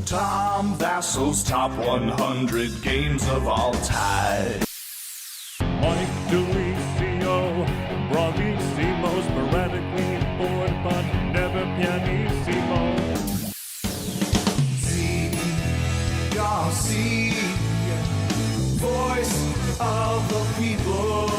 Tom Vasel's top 100 games of all time. Mike DiLisio, bravissimo, sporadically bored, but never pianissimo. Zee Garcia, voice of the people.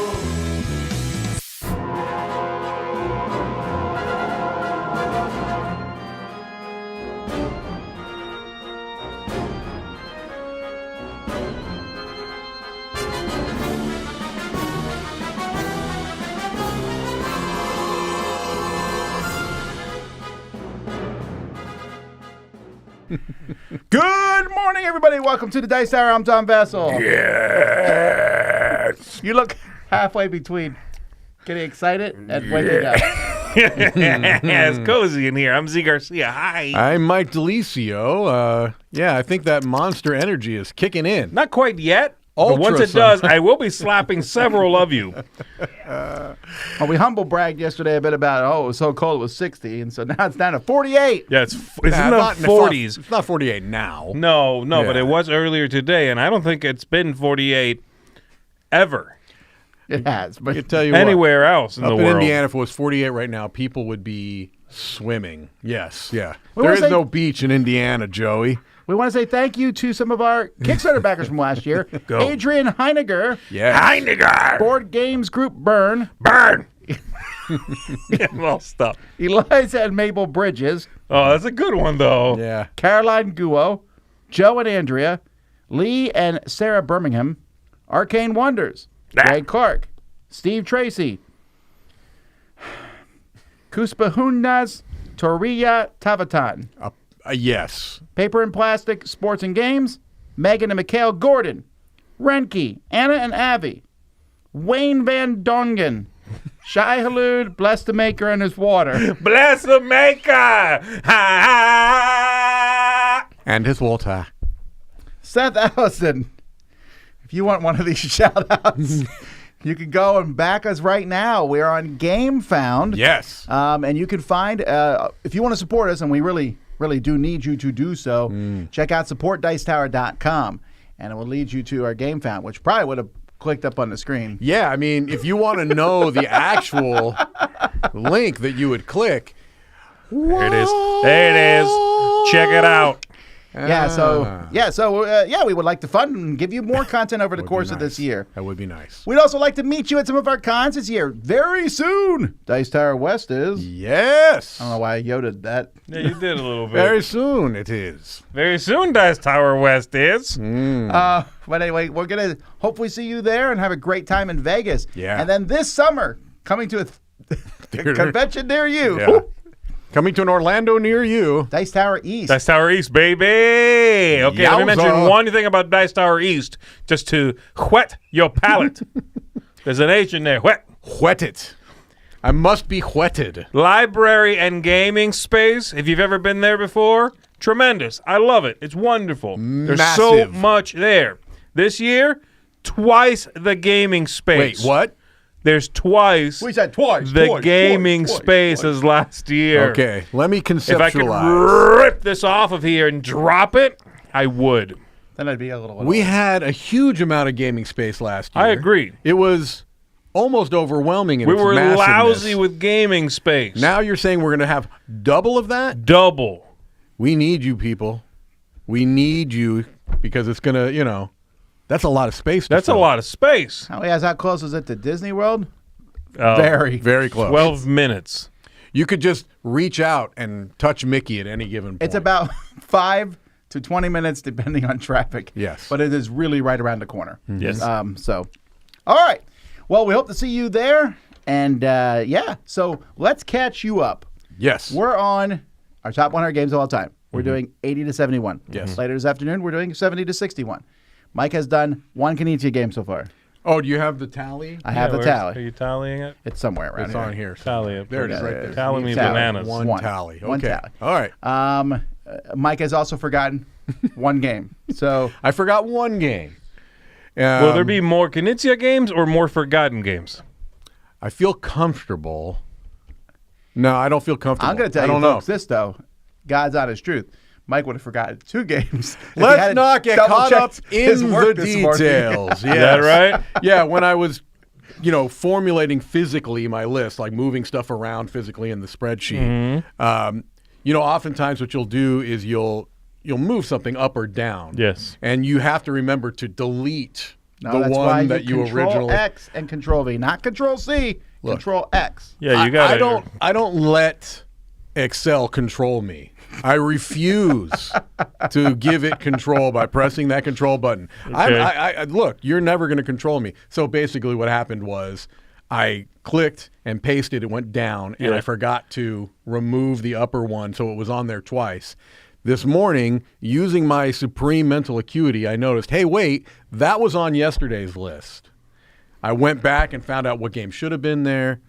Good morning, everybody. Welcome to the Dice Hour. I'm Tom Vasel. Yes. You look halfway between getting excited and waking up. Yeah, it's cozy in here. I'm Zee Garcia. Hi. I'm Mike DiLisio. I think that monster energy is kicking in. Not quite yet. But Ultra once it some. does, I will be slapping several of you. Well, we humble bragged yesterday a bit about, it was so cold it was 60, and so now it's down to 48. Yeah, it's in Nah, the not 40s. It's not 48 now. No, but Yeah. it was earlier today, and I don't think it's been 48 ever It has, but I tell you what, anywhere else in up the in world. Indiana, if it was 48 right now, people would be swimming. Yes, yeah. We There wanna is say- no beach in Indiana, Joey. we want to say thank you to some of our Kickstarter backers from last year. Go. Adrian Heiniger, Yeah. Heiniger! Board Games Group Burn, Burn! Well, stop. Eliza and Mabel Bridges, Oh, that's a good one, though. Yeah. Caroline Guo, Joe and Andrea, Lee and Sarah Birmingham, Arcane Wonders, Greg Clark, Steve Tracy, Kuspahunas Toria Tavatan, Yes. Paper and Plastic Sports and Games, Megan and Mikhail Gordon, Renke, Anna and Avi, Wayne Van Dongen, Shai Halud, Bless the Maker and His Water, Bless the maker! Ha, ha. And his water. Seth Allison. If you want one of these shout-outs, you can go and back us right now. We're on GameFound. Yes. And you can find, if you want to support us, and we really do need you to do so, check out supportdicetower.com, and it will lead you to our GameFound, which probably would have clicked up on the screen. Yeah, I mean, if you want to know the actual link that you would click. There it is. There it is. Check it out. We would like to fund and give you more content over the course of this year. That would be nice. We'd also like to meet you at some of our cons this year. Very soon. Dice Tower West is. Yes. I don't know why I yodered that. Yeah, you did a little bit. Very soon it is. Very soon, Dice Tower West is. But anyway, we're going to hopefully see you there and have a great time in Vegas. Yeah. And then this summer, coming to a convention near you. Yeah. Coming to an Orlando near you. Dice Tower East. Dice Tower East, baby. Okay, let me Yowza. mention one thing about Dice Tower East, just to whet your palate. There's an H in there. Whet. Whet it. I must be whetted. Library and gaming space. If you've ever been there before, tremendous. I love it. It's wonderful. There's so Massive. much there. This year, twice the gaming space. Wait, what? There's twice We said twice. the gaming space as last year. Okay, let me conceptualize. If I could rip this off of here and drop it, I would. Then I'd be a little. We had a huge amount of gaming space last year. I agree. It was almost overwhelming in We its were massiveness. lousy with gaming space. Now you're saying we're going to have double of that? Double. We need you, people. We need you because it's going to, that's a lot of space. to That's a fill. lot of space. How close is it to Disney World? Very, very close. 12 minutes. You could just reach out and touch Mickey at any given point. It's about 5 to 20 minutes, depending on traffic. Yes. But it is really right around the corner. Yes. All right. Well, we hope to see you there. And, so let's catch you up. Yes. We're on our top 100 games of all time. We're doing 80 to 71. Yes. Later this afternoon, we're doing 70 to 61. Mike has done one Kinesia game so far. Oh, do you have the tally? I have the Are tally. you tallying it? It's somewhere around It's here. on here. Tally it. There it is, right there. Tally me Tally. bananas. One tally. Okay. One tally. All right. Mike has also forgotten one game. So I forgot one game. Will there be more Knizia games or more forgotten games? I feel comfortable. No, I don't feel comfortable. I'm going to tell I you don't know. folks this, though. God's honest truth. Mike would have forgotten 2 games. If he Let's hadn't not get caught up double-checked his in the work this morning. details. Is that right? Yeah, when I was, formulating physically my list, like moving stuff around physically in the spreadsheet, oftentimes what you'll do is you'll move something up or down. Yes. And you have to remember to delete No, the that's why one that you Control originally. X and Control V, not Control C. Control X. Yeah, you got it. I don't let Excel control me. I refuse to give it control by pressing that control button. Okay. Look, you're never going to control me. So basically what happened was I clicked and pasted, it went down, and I forgot to remove the upper one, so it was on there twice. This morning, using my supreme mental acuity, I noticed, hey, wait, that was on yesterday's list. I went back and found out what game should have been there,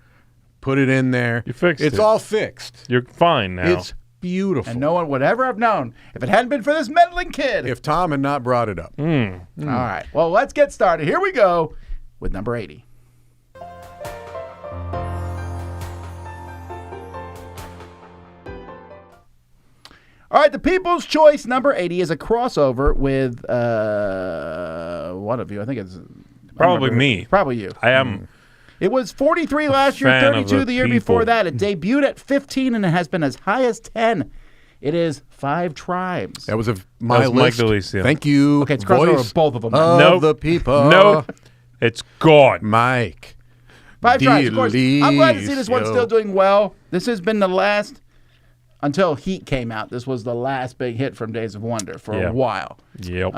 put it in there. You fixed it. It's all fixed. You're fine now. It's beautiful. And no one would ever have known if it hadn't been for this meddling kid. If Tom had not brought it up. All right. Well, let's get started. Here we go with number 80. All right, the People's Choice number 80 is a crossover with one of you. I think it's Probably me. Probably you. I am. It was 43 last year, fan of 32 the the year people. before that. It debuted at 15 and it has been as high as 10. It is 5 Tribes. That was my That was Mike list. DiLisio. Thank you. Okay, it's crossover voice with both of them. Of Nope. the people. Nope. It's gone. Mike. 5 Tribes, of course. I'm glad to see this one DiLisio. still doing well. This has been the last, until Heat came out, this was the last big hit from Days of Wonder for a while. Yep.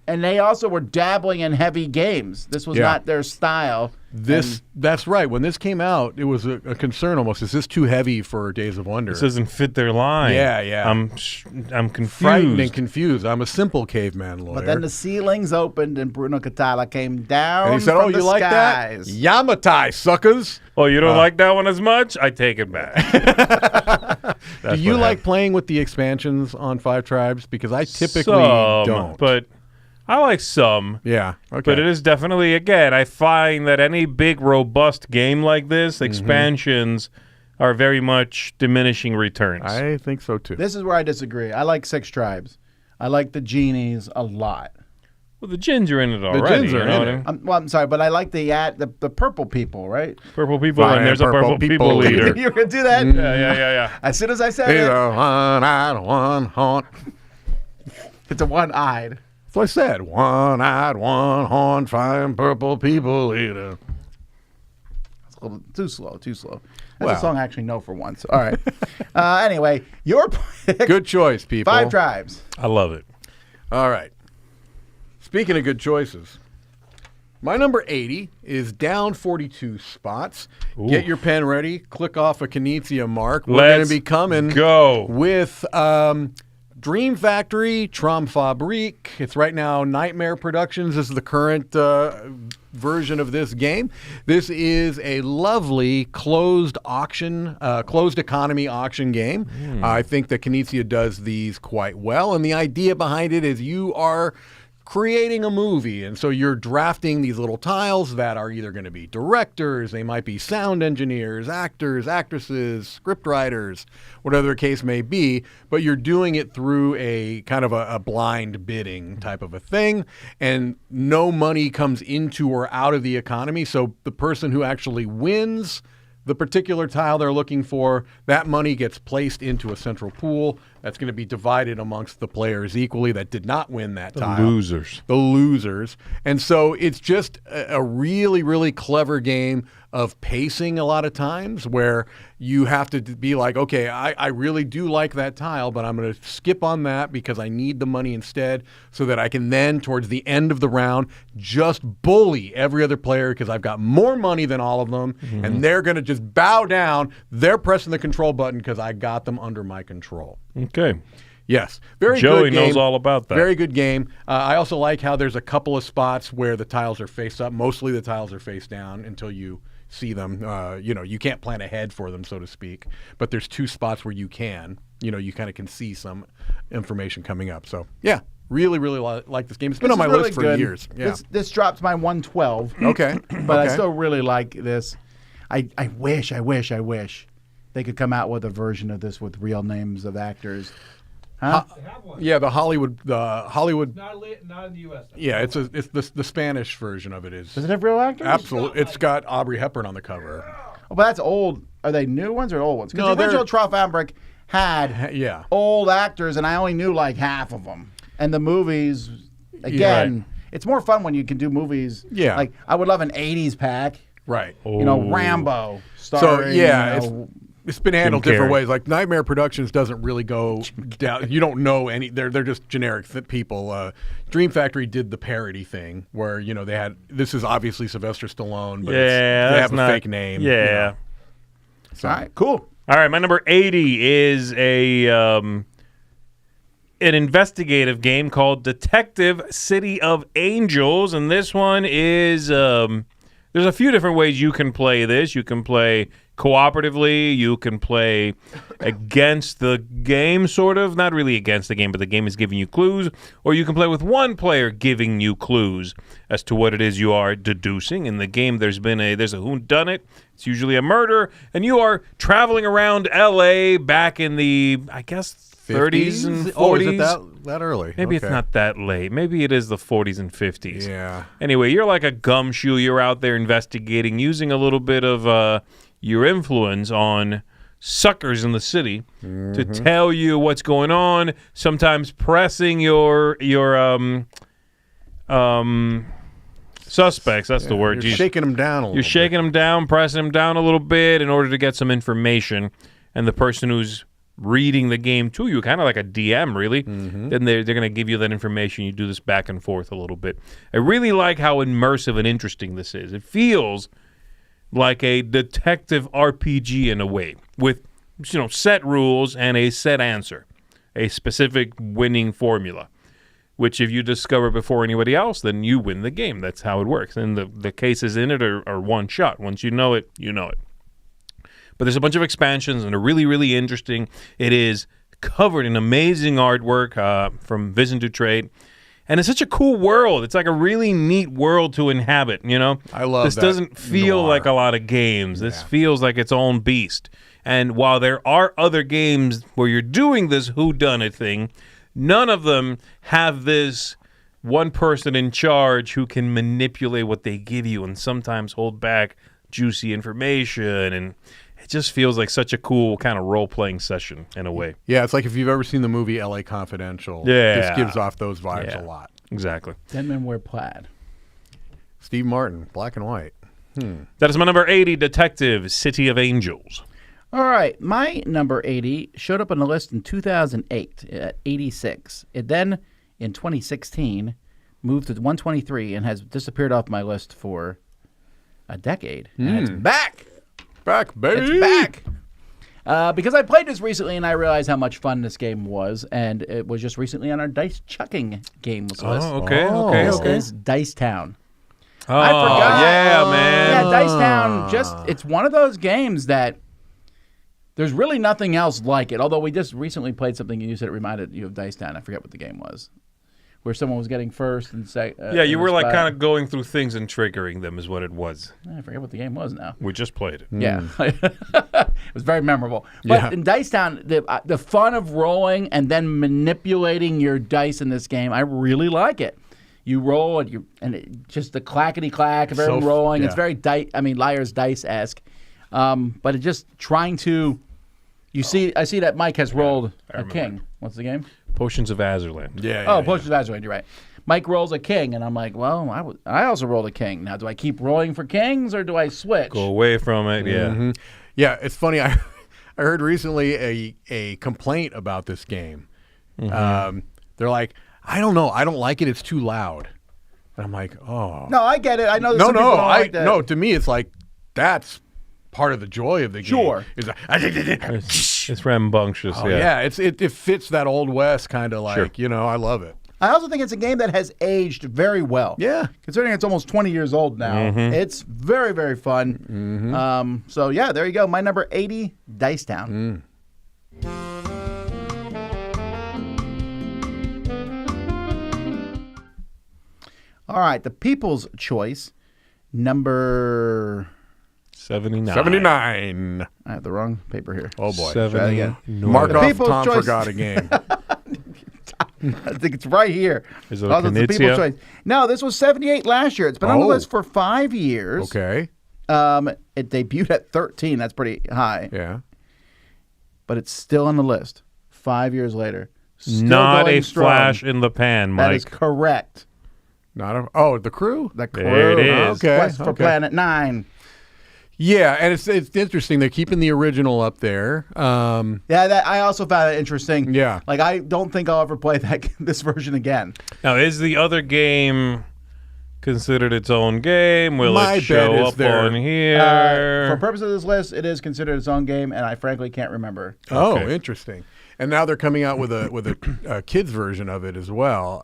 And they also were dabbling in heavy games. This was not their style. That's right. When this came out, it was a concern almost. Is this too heavy for Days of Wonder? This doesn't fit their line. Yeah. I'm confused. Frightened and confused. I'm a simple caveman lawyer. But then the ceilings opened and Bruno Catala came down. and he said, from "Oh, you the like skies. that? Yamatai, suckers." Oh, you don't like that one as much? I take it back. Do you like playing with the expansions on 5 Tribes? Because I typically some, don't. But I like some. Yeah. Okay. But it is definitely, again, I find that any big, robust game like this, expansions are very much diminishing returns. I think so too. This is where I disagree. I like 6 Tribes. I like the genies a lot. Well, the gins are in it already. gins are you know in what I it. mean? I'm sorry, but I like the purple people, right? Purple people, Fine, and there's a purple purple people people leader. You were going to do that? Yeah. As soon as I said He's it, a one-eyed, one-horn. it's a one-eyed. That's what I said. One-eyed, one-horn, fine purple people eater. It's a little too slow. That's Well. a song I actually know for once. All right. Anyway, your pick. Good choice, people. 5 Tribes. I love it. All right. Speaking of good choices, my number 80 is down 42 spots. Get your pen ready. Click off a Knizia mark. We're going to Let's be coming go. with Dream Factory, Traumfabrik. It's right now Nightmare Productions is the current version of this game. This is a lovely closed economy auction game. I think that Knizia does these quite well, and the idea behind it is you are creating a movie, and so you're drafting these little tiles that are either going to be directors, they might be sound engineers, actors, actresses, script writers, whatever the case may be, but you're doing it through a kind of a blind bidding type of a thing, and no money comes into or out of the economy, so the person who actually wins the particular tile they're looking for, that money gets placed into a central pool that's going to be divided amongst the players equally that did not win that tile. Losers. The losers. And so it's just a really, really clever game of pacing a lot of times where you have to be like, okay, I really do like that tile, but I'm going to skip on that because I need the money instead so that I can then, towards the end of the round, just bully every other player because I've got more money than all of them, and they're going to just bow down. They're pressing the control button because I got them under my control. Okay. Yes. Very Joey good game. knows all about that. Very good game. I also like how there's a couple of spots where the tiles are face up. Mostly the tiles are face down until you see them. You can't plan ahead for them, so to speak. But there's 2 spots where you can. You kind of can see some information coming up. So, yeah, really, really like this game. It's been on my This is list for really good. years. Yeah. This drops my 112. Okay. But I Okay. still really like this. I wish they could come out with a version of this with real names of actors. Huh? They have one. Yeah, the Hollywood. Not in the U.S. though. Yeah, it's the Spanish version of it is. Does it have real actors? Absolutely, it's got Aubrey Hepburn on the cover. Oh, but that's old. Are they new ones or old ones? Because No, the original they're- Trump had Yeah. old actors, and I only knew like half of them. And the movies, again, it's more fun when you can do movies. Yeah. Like I would love an '80s pack. Right. You know, Ooh. Rambo. So Starring, yeah, you know, it's been handled Jim different Carrey. ways. Like Nightmare Productions doesn't really go down. You don't know any. They're just generic people. Dream Factory did the parody thing where they had this is obviously Sylvester Stallone, but Yeah, they that's have a not- fake name. Yeah. all right, cool. All right, my number 80 is an investigative game called Detective City of Angels, and this one is there's a few different ways you can play this. You can play cooperatively, you can play against the game, sort of. Not really against the game, but the game is giving you clues, or you can play with one player giving you clues as to what it is you are deducing. In the game, there's a whodunit. It's usually a murder, and you are traveling around L.A. back in the, I guess, 30s and 40s. Oh, is it that early? Maybe it's Okay. not that late. Maybe it is the 40s and 50s. Yeah. Anyway, you're like a gumshoe. You're out there investigating, using a little bit of your influence on suckers in the city to tell you what's going on. Sometimes pressing your suspects. That's the word. You're shaking them down a little. You're shaking them down, pressing them down a little bit in order to get some information. And the person who's reading the game to you, kind of like a DM, really, then they're going to give you that information. You do this back and forth a little bit. I really like how immersive and interesting this is. It feels like a detective RPG in a way, with set rules and a set answer, a specific winning formula. Which, if you discover before anybody else, then you win the game. That's how it works. And the cases in it are one shot. Once you know it, you know it. But there's a bunch of expansions, and they're really, really interesting. It is covered in amazing artwork from Vision to Trade. And it's such a cool world. It's like a really neat world to inhabit, I love this that doesn't feel noir. like a lot of games. This feels like its own beast. And while there are other games where you're doing this whodunit thing, none of them have this one person in charge who can manipulate what they give you and sometimes hold back juicy information. And it just feels like such a cool kind of role-playing session in a way. Yeah, it's like if you've ever seen the movie L.A. Confidential. Yeah. This gives off those vibes Yeah. a lot. Exactly. Dead men wear plaid. Steve Martin, black and white. That is my number 80, Detective City of Angels. All right, my number 80 showed up on the list in 2008 at 86. It then, in 2016, moved to 123 and has disappeared off my list for a decade. And it's back. Back, baby. It's back. Because I played this recently and I realized how much fun this game was, and it was just recently on our dice chucking games list. This is Dice Town. Oh, I forgot. yeah, man. Yeah, Dice Town, it's one of those games that there's really nothing else like it. Although we just recently played something and you said it reminded you of Dice Town. I forget what the game was. Where someone was getting first and second. Yeah, you were like kind of going through things and triggering them is what it was. I forget what the game was now. We just played it. Yeah. It was very memorable. But in Dice Town, the fun of rolling and then manipulating your dice in this game, I really like it. You roll just the clackety clack of everyone rolling. It's very Liar's Dice-esque. But it just trying to I see that Mike has rolled a king. What's the game? Potions of Azurland. Yeah. Potions of Azurland, you're right. Mike rolls a king, and I'm like, well, I also rolled a king. Now, do I keep rolling for kings, or do I switch? Go away from it, yeah. Yeah, it's funny. I heard recently a complaint about this game. They're like, I don't know. I don't like it. It's too loud. And I'm like, oh. No, I get it. I know some people don't like that. No, to me, it's like, that's part of the joy of the game. Sure. Is like, It's rambunctious, yeah. It fits that Old West kind of like, I love it. I also think it's a game that has aged very well. Yeah. Considering it's almost 20 years old now. It's very, very fun. So, yeah, there you go. My number 80, Dice Town. All right, the People's Choice, number 79. 79. I have the wrong paper here. Oh, boy. Try that again. Mark The off People's Tom Choice. forgot a game. I think it's right here. Is it Oh, that's the Knizia? People's Choice. No, this was 78 last year. It's been on the Oh. list for 5 years. Okay. It debuted at 13. That's pretty high. Yeah. But it's still on the list 5 years later. Still Not going a strong. flash in the pan, That is Mike. correct. The Crew? The Crew. There it is. Okay. Quest for okay. Planet 9. Yeah, and it's interesting. They're keeping the original up there. Yeah, that I also found it interesting. Yeah. Like, I don't think I'll ever play this version again. Now, is the other game considered its own game? Will My it show bet is up there. on here? For purpose of this list, it is considered its own game, and I frankly can't remember. Oh, Okay. interesting. And now they're coming out with a kids version of it as well.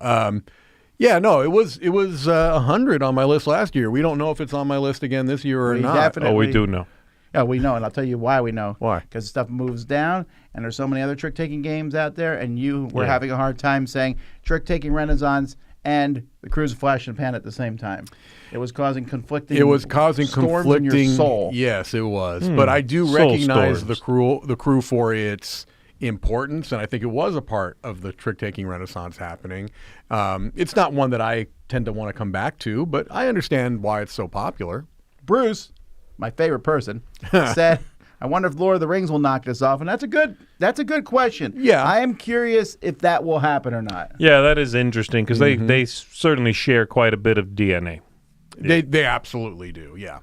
Yeah, no, it was 100 on my list last year. We don't know if it's on my list again this year or We not. definitely- Oh, we do know. Yeah, we know, and I'll tell you why we know. Why? Because stuff moves down, and there's so many other trick-taking games out there, and you were Yeah. having a hard time saying trick-taking Renaissance and the Cruise of Flash and Pan at the same time. It was causing conflicting. It was causing storms conflicting. in your soul. Yes, it was. But I do Soul recognize storms. the crew for its importance, and I think it was a part of the trick-taking renaissance happening. It's not one that I tend to want to come back to, but I understand why it's so popular. Bruce, my favorite person, said, "I wonder if Lord of the Rings will knock this off," and that's a good question. Yeah. I am curious if that will happen or not. Yeah, that is interesting because they certainly share quite a bit of DNA. They absolutely do. Yeah.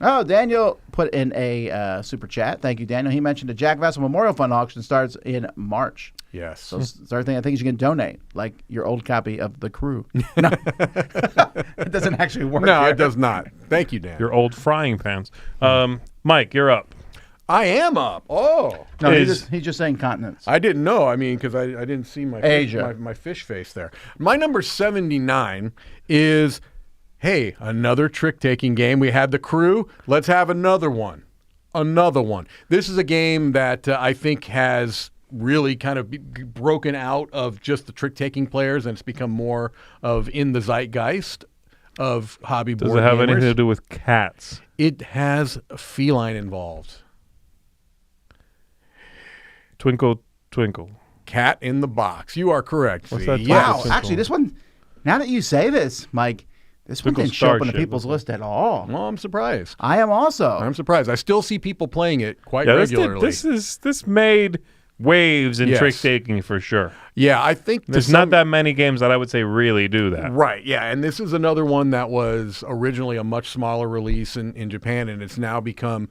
Oh, Daniel put in a super chat. Thank you, Daniel. He mentioned the Jack Vasel Memorial Fund auction starts in March. Yes. So start thinking of things you can donate, like your old copy of The Crew. No, it doesn't actually work. No, here. it does not. Thank you, Dan. Your old frying pans. Mike, you're up. I am up. Oh. No, is- he's just saying continents. I didn't know. I mean, because I didn't see my Asia. my fish face there. My number 79 is, hey, another trick-taking game. We had The Crew. Let's have another one. Another one. This is a game that I think has really kind of broken out of just the trick-taking players, and it's become more of in the zeitgeist of hobby Does board it have gamers. anything to do with cats? It has a feline involved. Twinkle, twinkle. Cat in the Box. You are correct. What's Zee. that? Yes. Wow, Simple. actually, this one. Now that you say this, Mike, this one Twinkle didn't show up on the Starship, people's wasn't list at all. Well, I'm surprised. I am also. I'm surprised. I still see people playing it quite Yeah, regularly. this made waves in Yes. trick taking for sure. Yeah, I think There's not that many games that I would say really do that. Right, yeah, and this is another one that was originally a much smaller release in Japan, and it's now become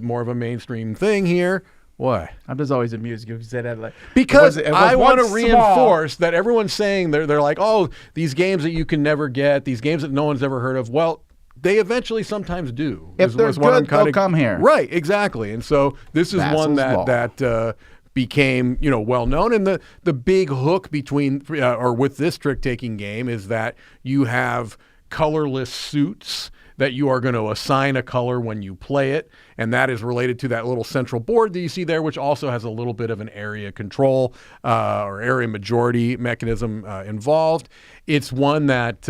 more of a mainstream thing here. What? I'm just always amused you say that. Like, Because it was I want to once reinforce that everyone's saying they're like, oh, these games that you can never get, these games that no one's ever heard of. Well, they eventually sometimes do. If they're is what I'm good, they'll kinda- come here. Right, exactly. And so this is one Vasel's law. that became well known, and the big hook between or with this trick taking game is that you have colorless suits that you are going to assign a color when you play it, and that is related to that little central board that you see there, which also has a little bit of an area control or area majority mechanism involved. It's one that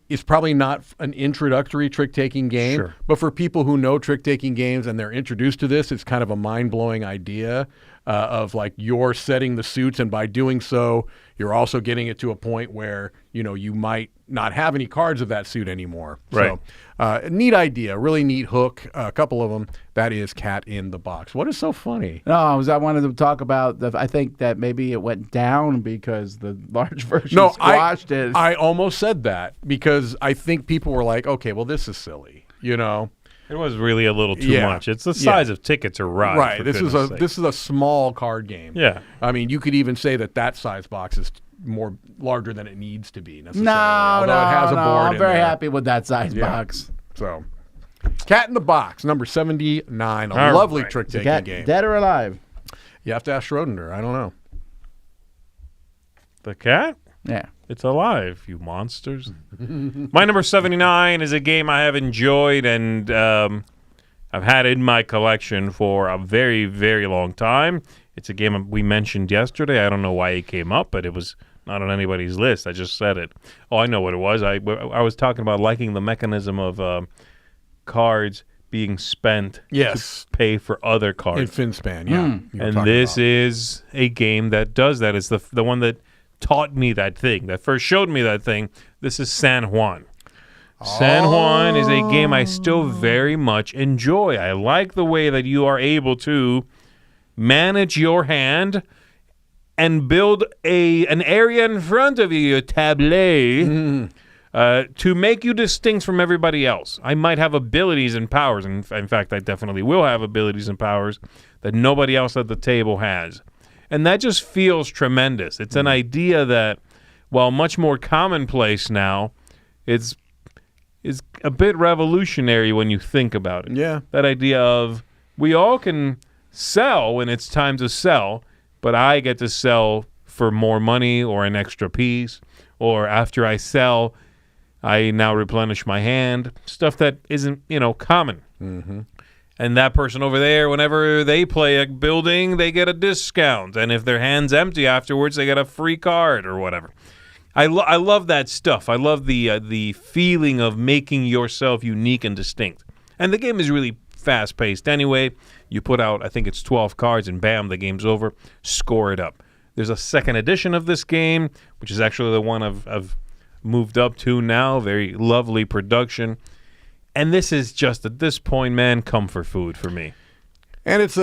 is probably not an introductory trick-taking game, Sure. but for people who know trick-taking games and they're introduced to this, it's kind of a mind-blowing idea of like you're setting the suits, and by doing so, you're also getting it to a point where you might not have any cards of that suit anymore. Right. So, neat idea, really neat hook. A couple of them. That is Cat in the Box. What is so funny? No, I wanted to talk about I think that maybe it went down because the large version No, squashed it. I almost said that because I think people were like, okay, well, this is silly, It was really a little too Yeah. much. It's the size of tickets are right. Right. for This goodness is a small card game. Yeah. I mean, you could even say that size box is more larger than it needs to be necessarily. no, although it has a board I'm in very there. happy with that size Yeah. box. So, Cat in the Box, number 79, a All lovely right. trick-taking Cat, game. dead or alive? You have to ask Schrodinger. I don't know. The cat? Yeah. It's alive, you monsters. My number 79 is a game I have enjoyed and I've had in my collection for a very, very long time. It's a game we mentioned yesterday. I don't know why it came up, but it was not on anybody's list. I just said it. Oh, I know what it was. I was talking about liking the mechanism of cards being spent Yes. to pay for other In cards. FinSpan, yeah. You were And talking this about. is a game that does that. It's the one that taught me that thing, that first showed me that thing. This is San Juan. San Juan is a game I still very much enjoy. I like the way that you are able to manage your hand and build an area in front of you, a tableau, to make you distinct from everybody else. I might have abilities and powers, and in fact, I definitely will have abilities and powers that nobody else at the table has. And that just feels tremendous. It's an idea that, while much more commonplace now, it's a bit revolutionary when you think about it. Yeah. That idea of we all can sell when it's time to sell, but I get to sell for more money or an extra piece, or after I sell, I now replenish my hand. Stuff that isn't, common. Mm-hmm. And that person over there, whenever they play a building, they get a discount. And if their hand's empty afterwards, they get a free card or whatever. I love that stuff. I love the feeling of making yourself unique and distinct. And the game is really fast-paced anyway. You put out, I think it's 12 cards, and bam, the game's over. Score it up. There's a second edition of this game, which is actually the one I've moved up to now. Very lovely production. And this is just, at this point, man, comfort food for me. And it's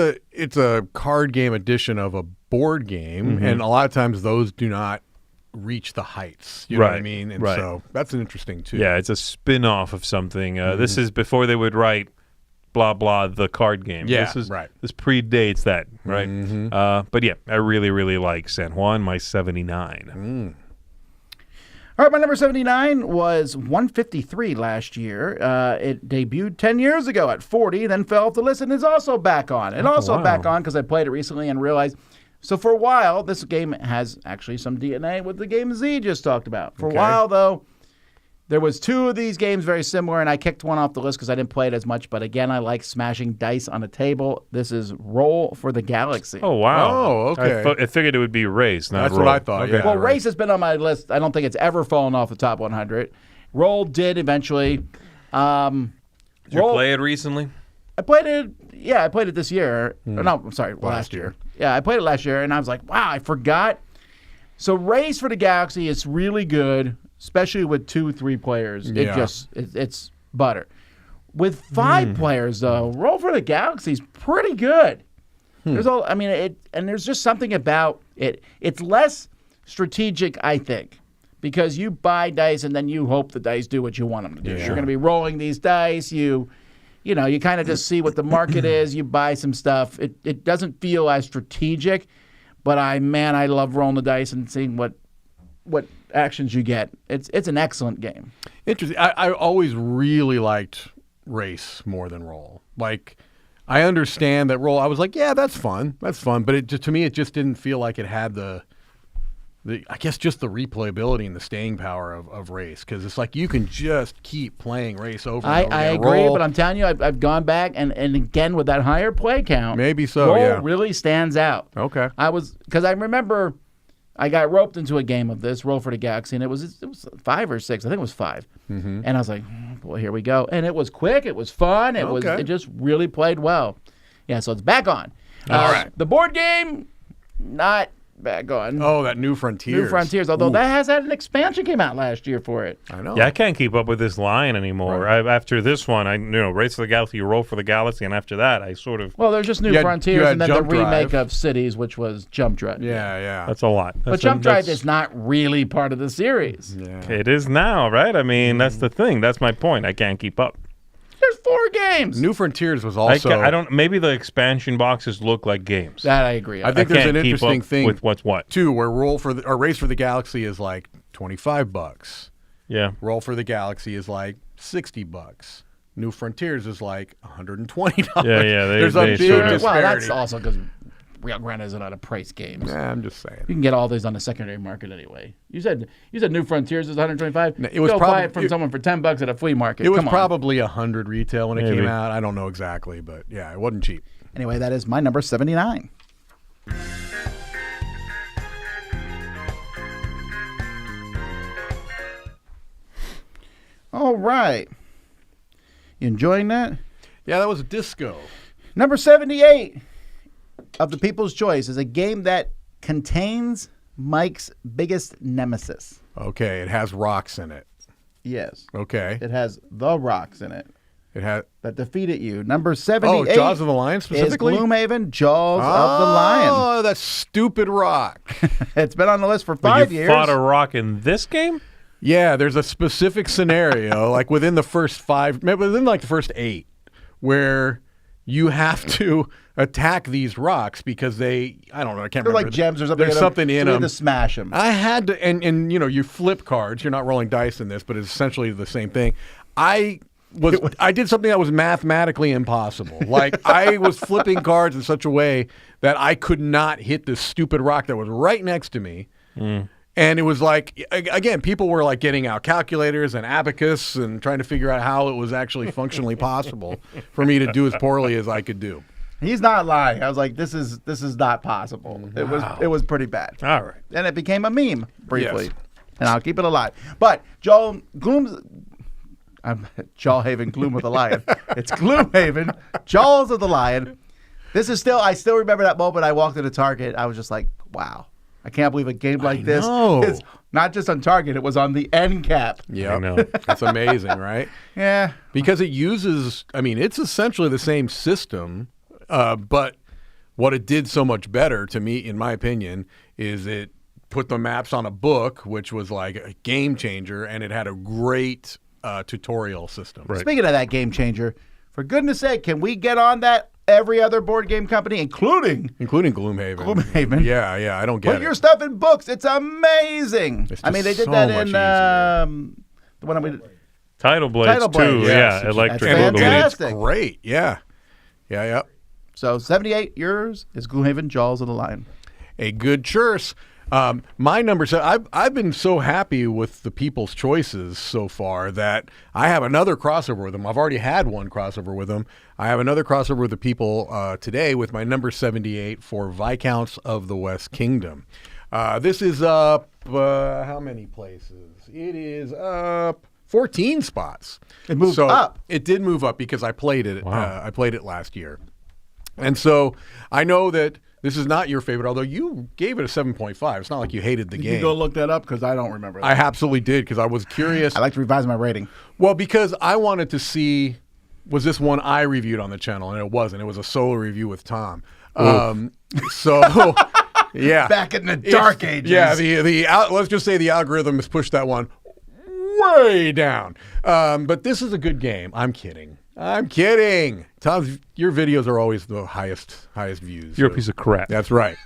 a card game edition of a board game, and a lot of times those do not reach the heights. You know what I Right, mean? And right. so that's interesting too. Yeah, it's a spin-off of something. This is before they would write blah, blah, the card game. Yeah, this is, right. This predates that, right? But yeah, I really, really like San Juan, my 79. All right, my number 79 was 153 last year. It debuted 10 years ago at 40, then fell off the list, and is also back on. And also wow. back on because I played it recently and realized. So for a while, this game has actually some DNA with the game Zee just talked about. For a while, though, there was two of these games very similar, and I kicked one off the list because I didn't play it as much. But again, I like smashing dice on a table. This is Roll for the Galaxy. Oh, wow. Oh, okay. I figured it would be Race, not That's Roll. what I thought, Okay. yeah. Well, right. Race has been on my list. I don't think it's ever fallen off the top 100. Roll did eventually. Did you Roll- play it recently? I played it. Yeah, I played it this year. Or no, I'm sorry, last year. year. Yeah, I played it last year, and I was like, wow, I forgot. So Race for the Galaxy is really good, especially with 2-3 players. Yeah. It's butter. With 5 players though, Roll for the Galaxy is pretty good. There's there's just something about it. It's less strategic, I think, because you buy dice and then you hope the dice do what you want them to do. Yeah. You're going to be rolling these dice. You kind of just see what the market is. You buy some stuff. It doesn't feel as strategic, but I love rolling the dice and seeing what actions you get. It's an excellent game. Interesting. I always really liked Race more than Roll. Like, I understand that Roll. I was like, yeah, that's fun, but to me, it just didn't feel like it had the I guess just the replayability and the staying power of Race, because it's like you can just keep playing Race over and over I again. agree, Roll, but I'm telling you, I've gone back and again with that higher play count. Maybe so, Roll yeah. really stands out. Okay. Because I remember I got roped into a game of this, Roll for the Galaxy, and it was 5 or 6. I think it was 5. And I was like, oh, boy, here we go. And it was quick. It was fun. Okay. It just really played well. Yeah, so it's back on. All right. The board game, not back on. Oh, that New Frontiers. New Frontiers, although Ooh. that has had an expansion came out last year for it. I know. Yeah, I can't keep up with this line anymore. After this one, Race for the Galaxy, Roll for the Galaxy, and after that, I sort of... Well, there's just New You had Frontiers and then the Jump Drive. remake of Cities, which was Jump Drive. Yeah. That's a lot. But Jump Drive is not really part of the series. Yeah. It is now, right? I mean, that's the thing. That's my point. I can't keep up. There's 4 games. New Frontiers was also. I don't. Maybe the expansion boxes look like games. That I agree. I think I there's can't an keep interesting up thing with what's what. too, where Race for the Galaxy is like $25. Yeah. Roll for the Galaxy is like $60. New Frontiers is like $120. Yeah, There's they a big sort of- disparity. Well, that's also because Rio Grande isn't out of price games. Yeah, I'm just saying. You can get all these on the secondary market anyway. You said New Frontiers is 125. No, it was Go buy probably- it from someone for $10 at a flea market. It was Come on. probably 100 retail when it Maybe. came out. I don't know exactly, but yeah, it wasn't cheap. Anyway, that is my number 79. All right. You enjoying that? Yeah, that was a disco. Number 78 of the People's Choice is a game that contains Mike's biggest nemesis. Okay, it has rocks in it. Yes. Okay. It has the rocks in it It has. that defeated you. Number 78 Jaws of the Lion specifically? is Gloomhaven, Jaws of the Lion. Oh, that stupid rock. It's been on the list for But 5 you years. fought a rock in this game? Yeah, there's a specific scenario, like within the first 5, within like the first 8, where you have to attack these rocks because I don't know, I can't They're remember. like gems or something. There's something in so we them. had to smash them. I had to, and you know, you flip cards. You're not rolling dice in this, but it's essentially the same thing. I did something that was mathematically impossible. Like I was flipping cards in such a way that I could not hit this stupid rock that was right next to me. And it was like, again, people were like getting out calculators and abacus and trying to figure out how it was actually functionally possible for me to do as poorly as I could do. He's not lying. I was like, this is not possible. It was pretty bad. All right. And it became a meme briefly. Yes. And I'll keep it alive. But Joel Gloom's Jawhaven, Gloom of the Lion. It's Gloomhaven, Jaws of the Lion. I still remember that moment I walked into Target. I was just like, wow. I can't believe a game like this is not just on Target, it was on the end cap. Yeah, I know. That's amazing, right? Yeah. Because it uses, it's essentially the same system, but what it did so much better to me, in my opinion, is it put the maps on a book, which was like a game changer, and it had a great tutorial system. Right. Speaking of that game changer, for goodness sake, can we get on that every other board game company, including Gloomhaven. Gloomhaven? Yeah, I don't get Put it. your stuff in books. It's amazing. It's I mean, just they did so that much in the one we Title Blades, Title Blades, too. yes. Yeah, Electric That's And Boogaloo. it's fantastic. great. Yeah. So 78, yours is Gloomhaven, Jaws of the Lion. A good choice. My number 7, I've been so happy with the people's choices so far that I have another crossover with them. I've already had one crossover with them. I have another crossover with the people today with my number 78 for Viscounts of the West Kingdom. This is up how many places? It is up 14 spots. It moved up. It did move up because I played it. Wow. I played it last year. And so I know that this is not your favorite, although you gave it a 7.5. It's not like you hated the You game. can go look that up because I don't remember that. I absolutely did because I was curious. I like to revise my rating. Well, because I wanted to see, was this one I reviewed on the channel? And it wasn't. It was a solo review with Tom. So, yeah. Back in the dark ages. Yeah, let's just say the algorithm has pushed that one way down. But this is a good game. I'm kidding. Tom, your videos are always the highest views. You're a piece of crap. That's right.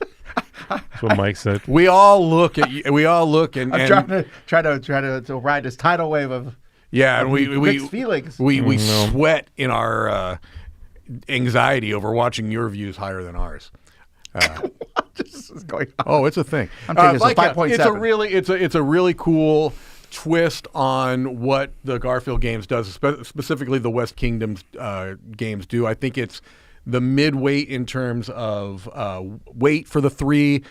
That's what Mike said. We all look at you. We all look and I'm trying to ride this tidal wave of yeah, and we mixed feelings. we sweat in our anxiety over watching your views higher than ours. This is going on. Oh, it's a thing. I'm taking this a Viscount, 5.7. it's a really cool twist on what the Garfield games does, specifically the West Kingdom's games do. I think it's the mid-weight in terms of weight for the 3.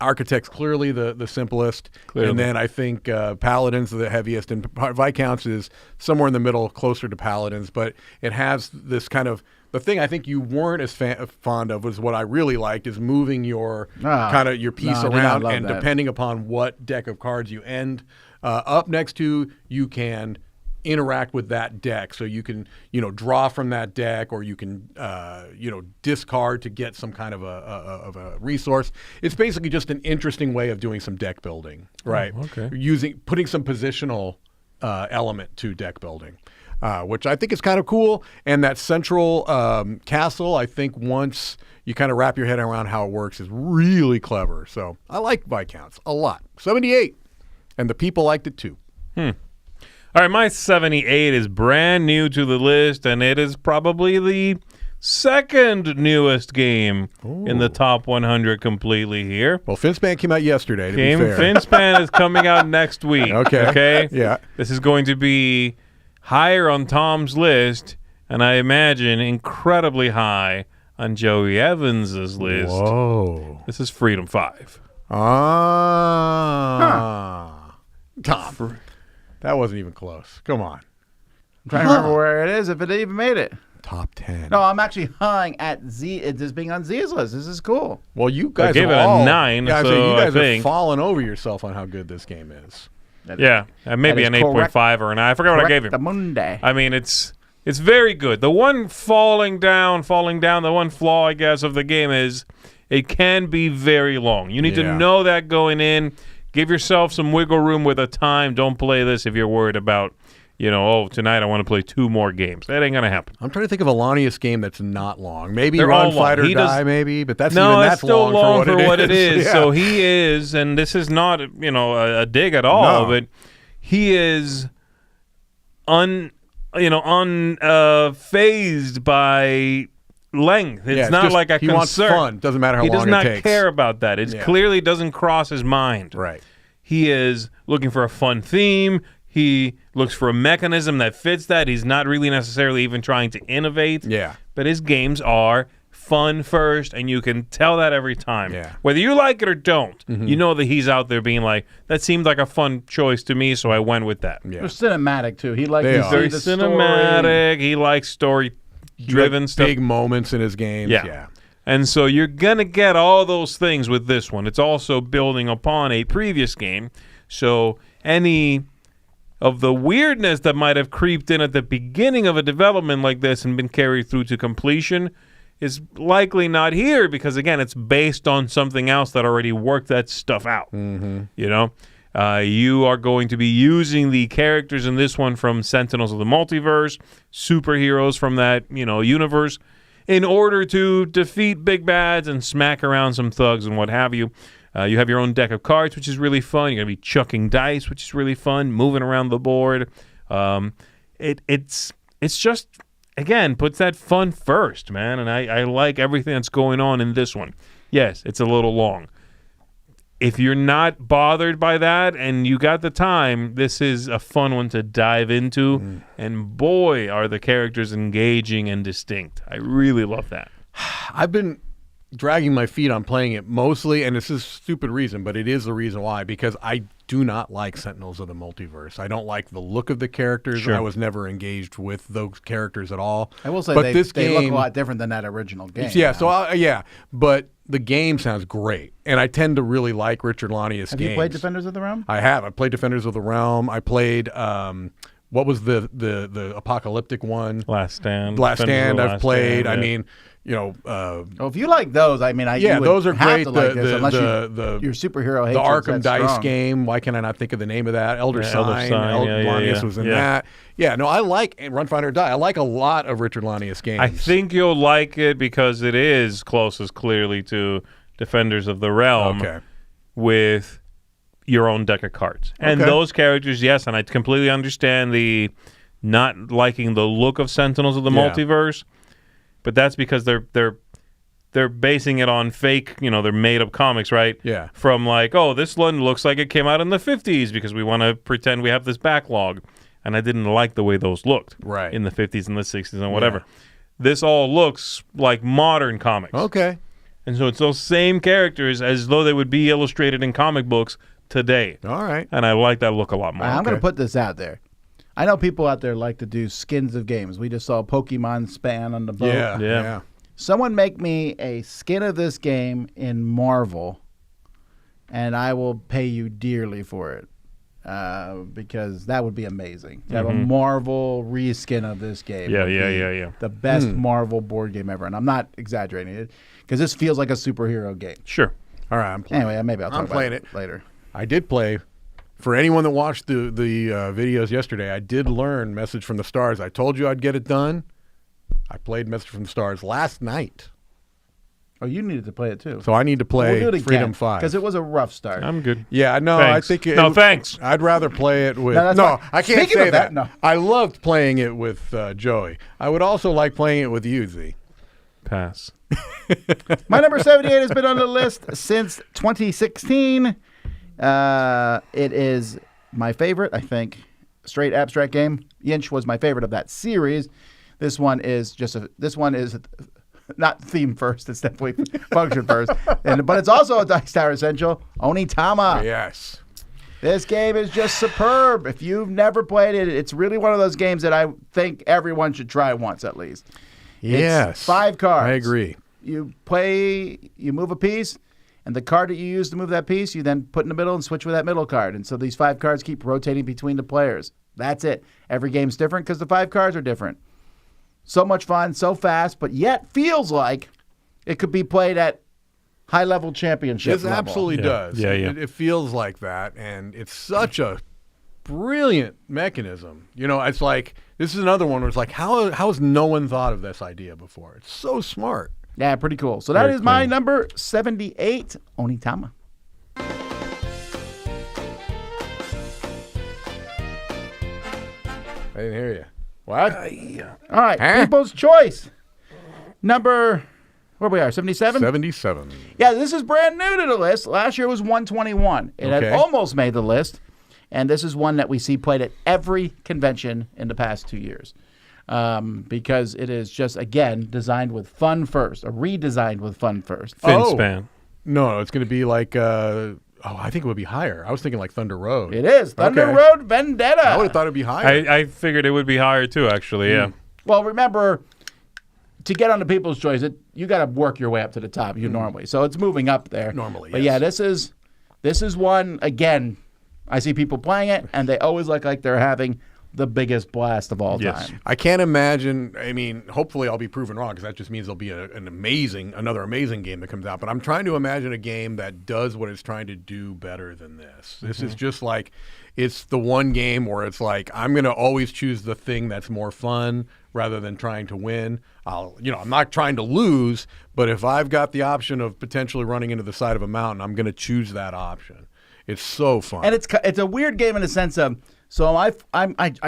Architects clearly the simplest, Clearly. and then I think Paladins are the heaviest, and Viscounts is somewhere in the middle, closer to Paladins. But it has this kind of the thing I think you weren't as fond of was what I really liked is moving your kind of your piece I did not around, love and that. depending upon what deck of cards you end up next to, you can interact with that deck. So you can, draw from that deck, or you can, discard to get some kind of a resource. It's basically just an interesting way of doing some deck building, right? okay. Putting some positional element to deck building, which I think is kind of cool. And that central castle, I think once you kind of wrap your head around how it works, is really clever. So I like Viscounts a lot. 78. And the people liked it too. All right, my 78 is brand new to the list, and it is probably the second newest game in the top 100 completely here. Well, Finspan came out yesterday, to be fair. Finspan is coming out next week. Okay? Yeah. This is going to be higher on Tom's list, and I imagine incredibly high on Joey Evans's list. Whoa. This is Freedom 5. Tom. That wasn't even close. Come on. I'm trying to remember where it is, if it even made it. Top 10. No, I'm actually hung at Z. It is being on Z's list. This is cool. Well, you guys gave are it a all, 9, Yeah, so you guys I are think- falling over yourself on how good this game is. Yeah, maybe That an is 8.5 or an 9. I forgot what I gave him. Correctamundi. I mean, it's very good. The one falling down, the one flaw, I guess, of the game is it can be very long. You need to know that going in. Give yourself some wiggle room with a time. Don't play this if you're worried about, tonight I want to play 2 more games. That ain't going to happen. I'm trying to think of a Lanius game that's not long. Maybe They're Run, all long. Fight, or He Die, does- maybe, but that's That's still long for what it is. Yeah. So he is, and this is not, a dig at all, but he is unfazed by length. It's not like a he concern. wants fun. Doesn't matter how He long does not it takes. care about that. It clearly doesn't cross his mind. Right. He is looking for a fun theme. He looks for a mechanism that fits that. He's not really necessarily even trying to innovate. Yeah. But his games are fun first, and you can tell that every time. Yeah. Whether you like it or don't, you know that he's out there being like, that seemed like a fun choice to me, so I went with that. Yeah. They're cinematic, too. He likes They to are. see Very the story. cinematic. He likes story-driven stuff. Big moments in his games. Yeah. And so you're going to get all those things with this one. It's also building upon a previous game. So any of the weirdness that might have creeped in at the beginning of a development like this and been carried through to completion is likely not here because, again, it's based on something else that already worked that stuff out. You are going to be using the characters in this one from Sentinels of the Multiverse, superheroes from that, universe, in order to defeat big bads and smack around some thugs and what have you. You have your own deck of cards, which is really fun. You're going to be chucking dice, which is really fun, moving around the board. It's just, again, puts that fun first, man. And I like everything that's going on in this one. Yes, it's a little long. If you're not bothered by that and you got the time, this is a fun one to dive into. And boy, are the characters engaging and distinct. I really love that. I've been dragging my feet on playing it mostly, and this is a stupid reason, but it is the reason why, because I do not like Sentinels of the Multiverse. I don't like the look of the characters, and I was never engaged with those characters at all. I will say but they this look a game- lot different than that original game. Yeah, but the game sounds great, and I tend to really like Richard Lanius games. Have you played Defenders of the Realm? I have. I played Defenders of the Realm. I played what was the apocalyptic one? Last Stand. Last Defenders of Stand. the I've Last played. Stand, I yeah. mean, If you like those, I mean, you would those are have great. to like this, unless the your superhero the hatred's Arkham that Dice strong. game. Why can I not think of the name of that? Elder Yeah, Elder Sign. Sign, Lanius was in that. Yeah, no, I like Run, Fight, or Die. I like a lot of Richard Lanius games. I think you'll like it because it is closest clearly to Defenders of the Realm with your own deck of cards. And those characters, yes, and I completely understand the not liking the look of Sentinels of the Multiverse, but that's because they're basing it on fake, they're made up comics, right? Yeah. From like, oh, this one looks like it came out in the 50s because we want to pretend we have this backlog. And I didn't like the way those looked in the 50s and the 60s and whatever. This all looks like modern comics. Okay. And so it's those same characters as though they would be illustrated in comic books today. All right. And I like that look a lot more. I'm going to put this out there. I know people out there like to do skins of games. We just saw Pokemon Span on the boat. Yeah. Someone make me a skin of this game in Marvel, and I will pay you dearly for it. Because that would be amazing. To have a Marvel reskin of this game. Yeah. The best Marvel board game ever. And I'm not exaggerating it, because this feels like a superhero game. Sure. All right. I'm playing. Anyway, maybe I'll talk about playing it later. I did play. For anyone that watched the videos yesterday, I did learn Message from the Stars. I told you I'd get it done. I played Message from the Stars last night. Oh, you needed to play it too. So I need to play We'll do it Freedom again, 5. because it was a rough start. I'm good. Yeah, no, Thanks. I think No, thanks. I'd rather play it with. No, that's fine. I can't Speaking say of that, no. I loved playing it with Joey. I would also like playing it with you, Z. Pass. My number 78 has been on the list since 2016. It is my favorite, I think, straight abstract game. Yinch was my favorite of that series. This one is not theme first. It's definitely function first. But it's also a Dice Tower Essential. Onitama. Yes. This game is just superb. If you've never played it, it's really one of those games that I think everyone should try once at least. Yes. It's 5 cards. I agree. You move a piece, and the card that you use to move that piece, you then put in the middle and switch with that middle card. And so these 5 cards keep rotating between the players. That's it. Every game's different because the 5 cards are different. So much fun, so fast, but yet feels like it could be played at high-level championship This level. absolutely does. Yeah. It feels like that, and it's such a brilliant mechanism. It's like this is another one where it's like, how has no one thought of this idea before? It's so smart. Yeah, pretty cool. So that Very is my clean. number 78, Onitama. I didn't hear you. What? All right, People's Choice. Number, where we are, 77? 77. Yeah, this is brand new to the list. Last year was 121. It had Okay. almost made the list, and this is one that we see played at every convention in the past 2 years because it is just, again, designed with fun first, or redesigned with fun first. Fin Oh. span. No, it's going to be like, I think it would be higher. I was thinking like Thunder Road. It is Thunder Okay. Road Vendetta. I would have thought it would be higher. I figured it would be higher too, actually. Yeah. Well, remember, to get on the People's Choice, you got to work your way up to the top. You normally, so it's moving up there. Normally, but yes. yeah, this is one again. I see people playing it, and they always look like they're having the biggest blast of all Yes. time. I can't imagine. I mean, hopefully I'll be proven wrong because that just means there'll be another amazing game that comes out. But I'm trying to imagine a game that does what it's trying to do better than this. This is just like, it's the one game where it's like, I'm going to always choose the thing that's more fun rather than trying to win. I'm not trying to lose, but if I've got the option of potentially running into the side of a mountain, I'm going to choose that option. It's so fun. And it's a weird game in the sense of, so I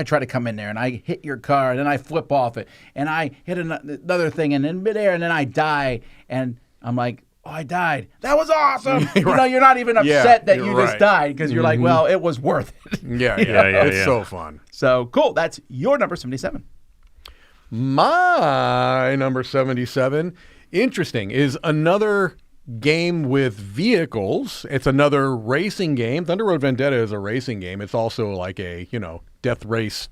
try to come in there and I hit your car and then I flip off it and I hit another thing and in midair and then I die and I'm like, oh, I died. That was awesome. You're not even upset that you're you just right. died because you're like, well, it was worth it. yeah, Yeah, it's yeah. so fun. So cool. That's your number 77. My number 77, interesting, is another game with vehicles. It's another racing game. Thunder Road Vendetta is a racing game. It's also like a, Death Race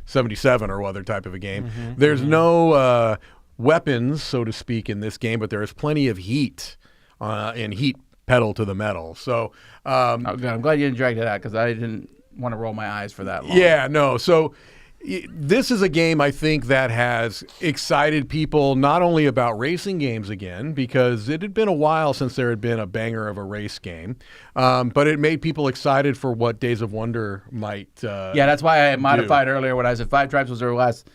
77 or other type of a game. There's no weapons, so to speak, in this game, but there is plenty of heat and heat pedal to the metal. So, Oh, good. I'm glad you didn't drag it out because I didn't want to roll my eyes for that long. yeah, no. So this is a game I think that has excited people not only about racing games again, because it had been a while since there had been a banger of a race game, but it made people excited for what Days of Wonder might Yeah, that's why I modified earlier when I said Five Tribes was their last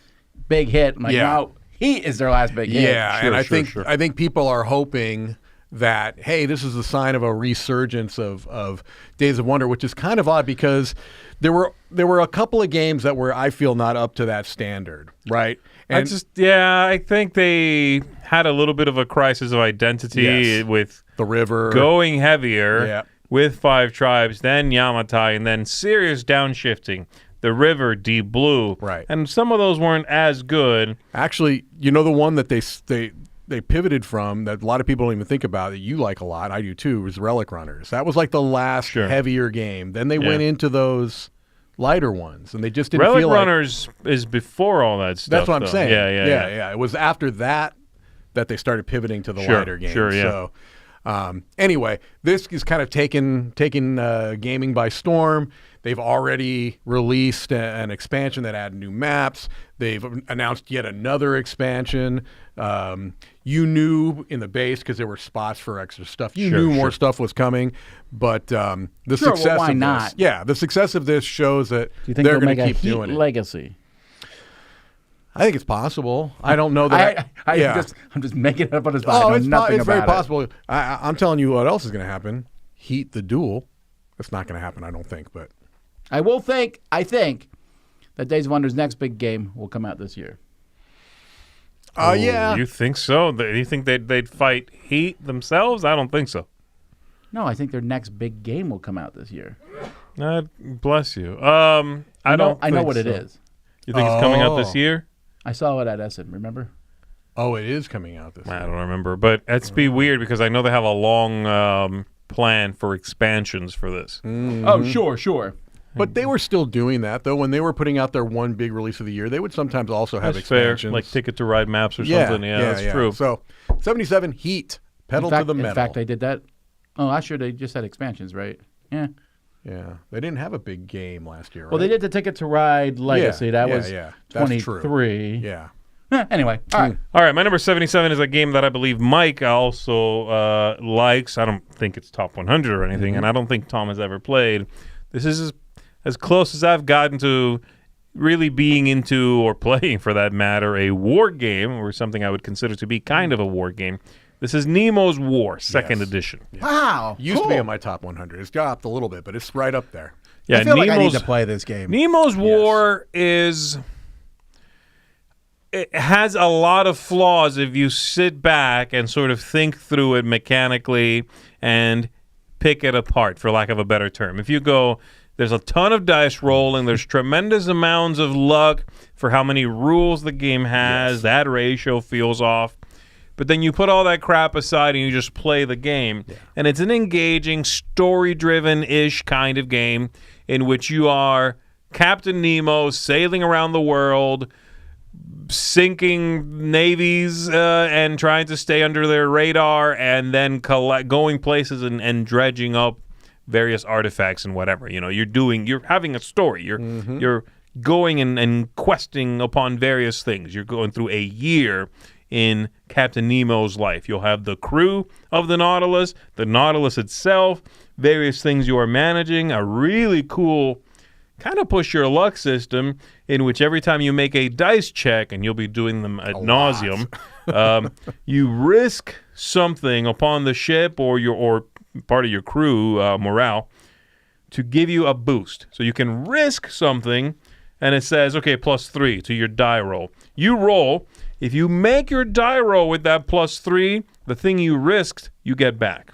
big hit. I'm like, Yeah. no, Heat is their last big hit. Yeah, and Sure. I think people are hoping that, hey, this is a sign of a resurgence of Days of Wonder, which is kind of odd because there were a couple of games that were, I feel, not up to that standard, right? And I think they had a little bit of a crisis of identity Yes. with the river going heavier Yeah. with Five Tribes, then Yamatai, and then serious downshifting. The river, Deep Blue. Right. And some of those weren't as good. Actually, the one that they pivoted from that a lot of people don't even think about that you like a lot, I do too, was Relic Runners. That was like the last heavier game. Then they went into those lighter ones, and they just didn't Relic feel like... Runners is before all that stuff. That's what I'm though. saying. Yeah. It was after that they started pivoting to the lighter games. Sure, yeah. So, anyway, this is kind of taking gaming by storm. They've already released an expansion that added new maps. They've announced yet another expansion. You knew in the base because there were spots for extra stuff. You knew more stuff was coming, but the success why of not? this, the success of this shows that Do you think they're they'll going make to a keep Heat doing it. legacy? I think it's possible. I don't know that. I'm just making it up on the spot. I know it's nothing it's very about it. possible. I'm telling you what else is going to happen. Heat the Duel. That's not going to happen, I don't think. But I think that Days of Wonder's next big game will come out this year. yeah, You think so? You think they'd fight Heat themselves? I don't think so. No, I think their next big game will come out this year. Bless you. I know what it is. You think it's coming out this year? I saw it at Essen, remember? oh, it is coming out this I year. don't remember, but it's be weird because I know they have a long plan for expansions for this. Oh, sure. But they were still doing that, though. When they were putting out their one big release of the year, they would sometimes also have That's fair, expansions. like Ticket to Ride maps or something. Yeah, that's true. So, 77 Heat, pedal to the metal. In fact, they did that. Oh, last year they just had expansions, right? Yeah. Yeah, they didn't have a big game last year, right? Well, they did the Ticket to Ride Legacy. That was That's true. 23. Yeah. Anyway, all right. All right, my number 77 is a game that I believe Mike also likes. I don't think it's top 100 or anything, and I don't think Tom has ever played. This is as close as I've gotten to really being into, or playing for that matter, a war game, or something I would consider to be kind of a war game. This is Nemo's War, second edition. Wow. Used to be in my top 100. It's dropped a little bit, but it's right up there. Yeah, I feel like I need to play this game. Nemo's War it has a lot of flaws if you sit back and sort of think through it mechanically and pick it apart, for lack of a better term. If you go, there's a ton of dice rolling, there's tremendous amounts of luck for how many rules the game has, that ratio feels off. But then you put all that crap aside and you just play the game. Yeah. And it's an engaging, story-driven-ish kind of game in which you are Captain Nemo sailing around the world, sinking navies and trying to stay under their radar, and then going places and dredging up various artifacts and whatever. You know, you're having a story. You're going and questing upon various things. You're going through a year in Captain Nemo's life. You'll have the crew of the Nautilus itself, various things you are managing, a really cool kind of push your luck system in which every time you make a dice check, and you'll be doing them ad nauseum, you risk something upon the ship or part of your crew morale to give you a boost. So you can risk something, and it says, okay, +3 to your die roll. You roll. If you make your die roll with that +3, the thing you risked, you get back.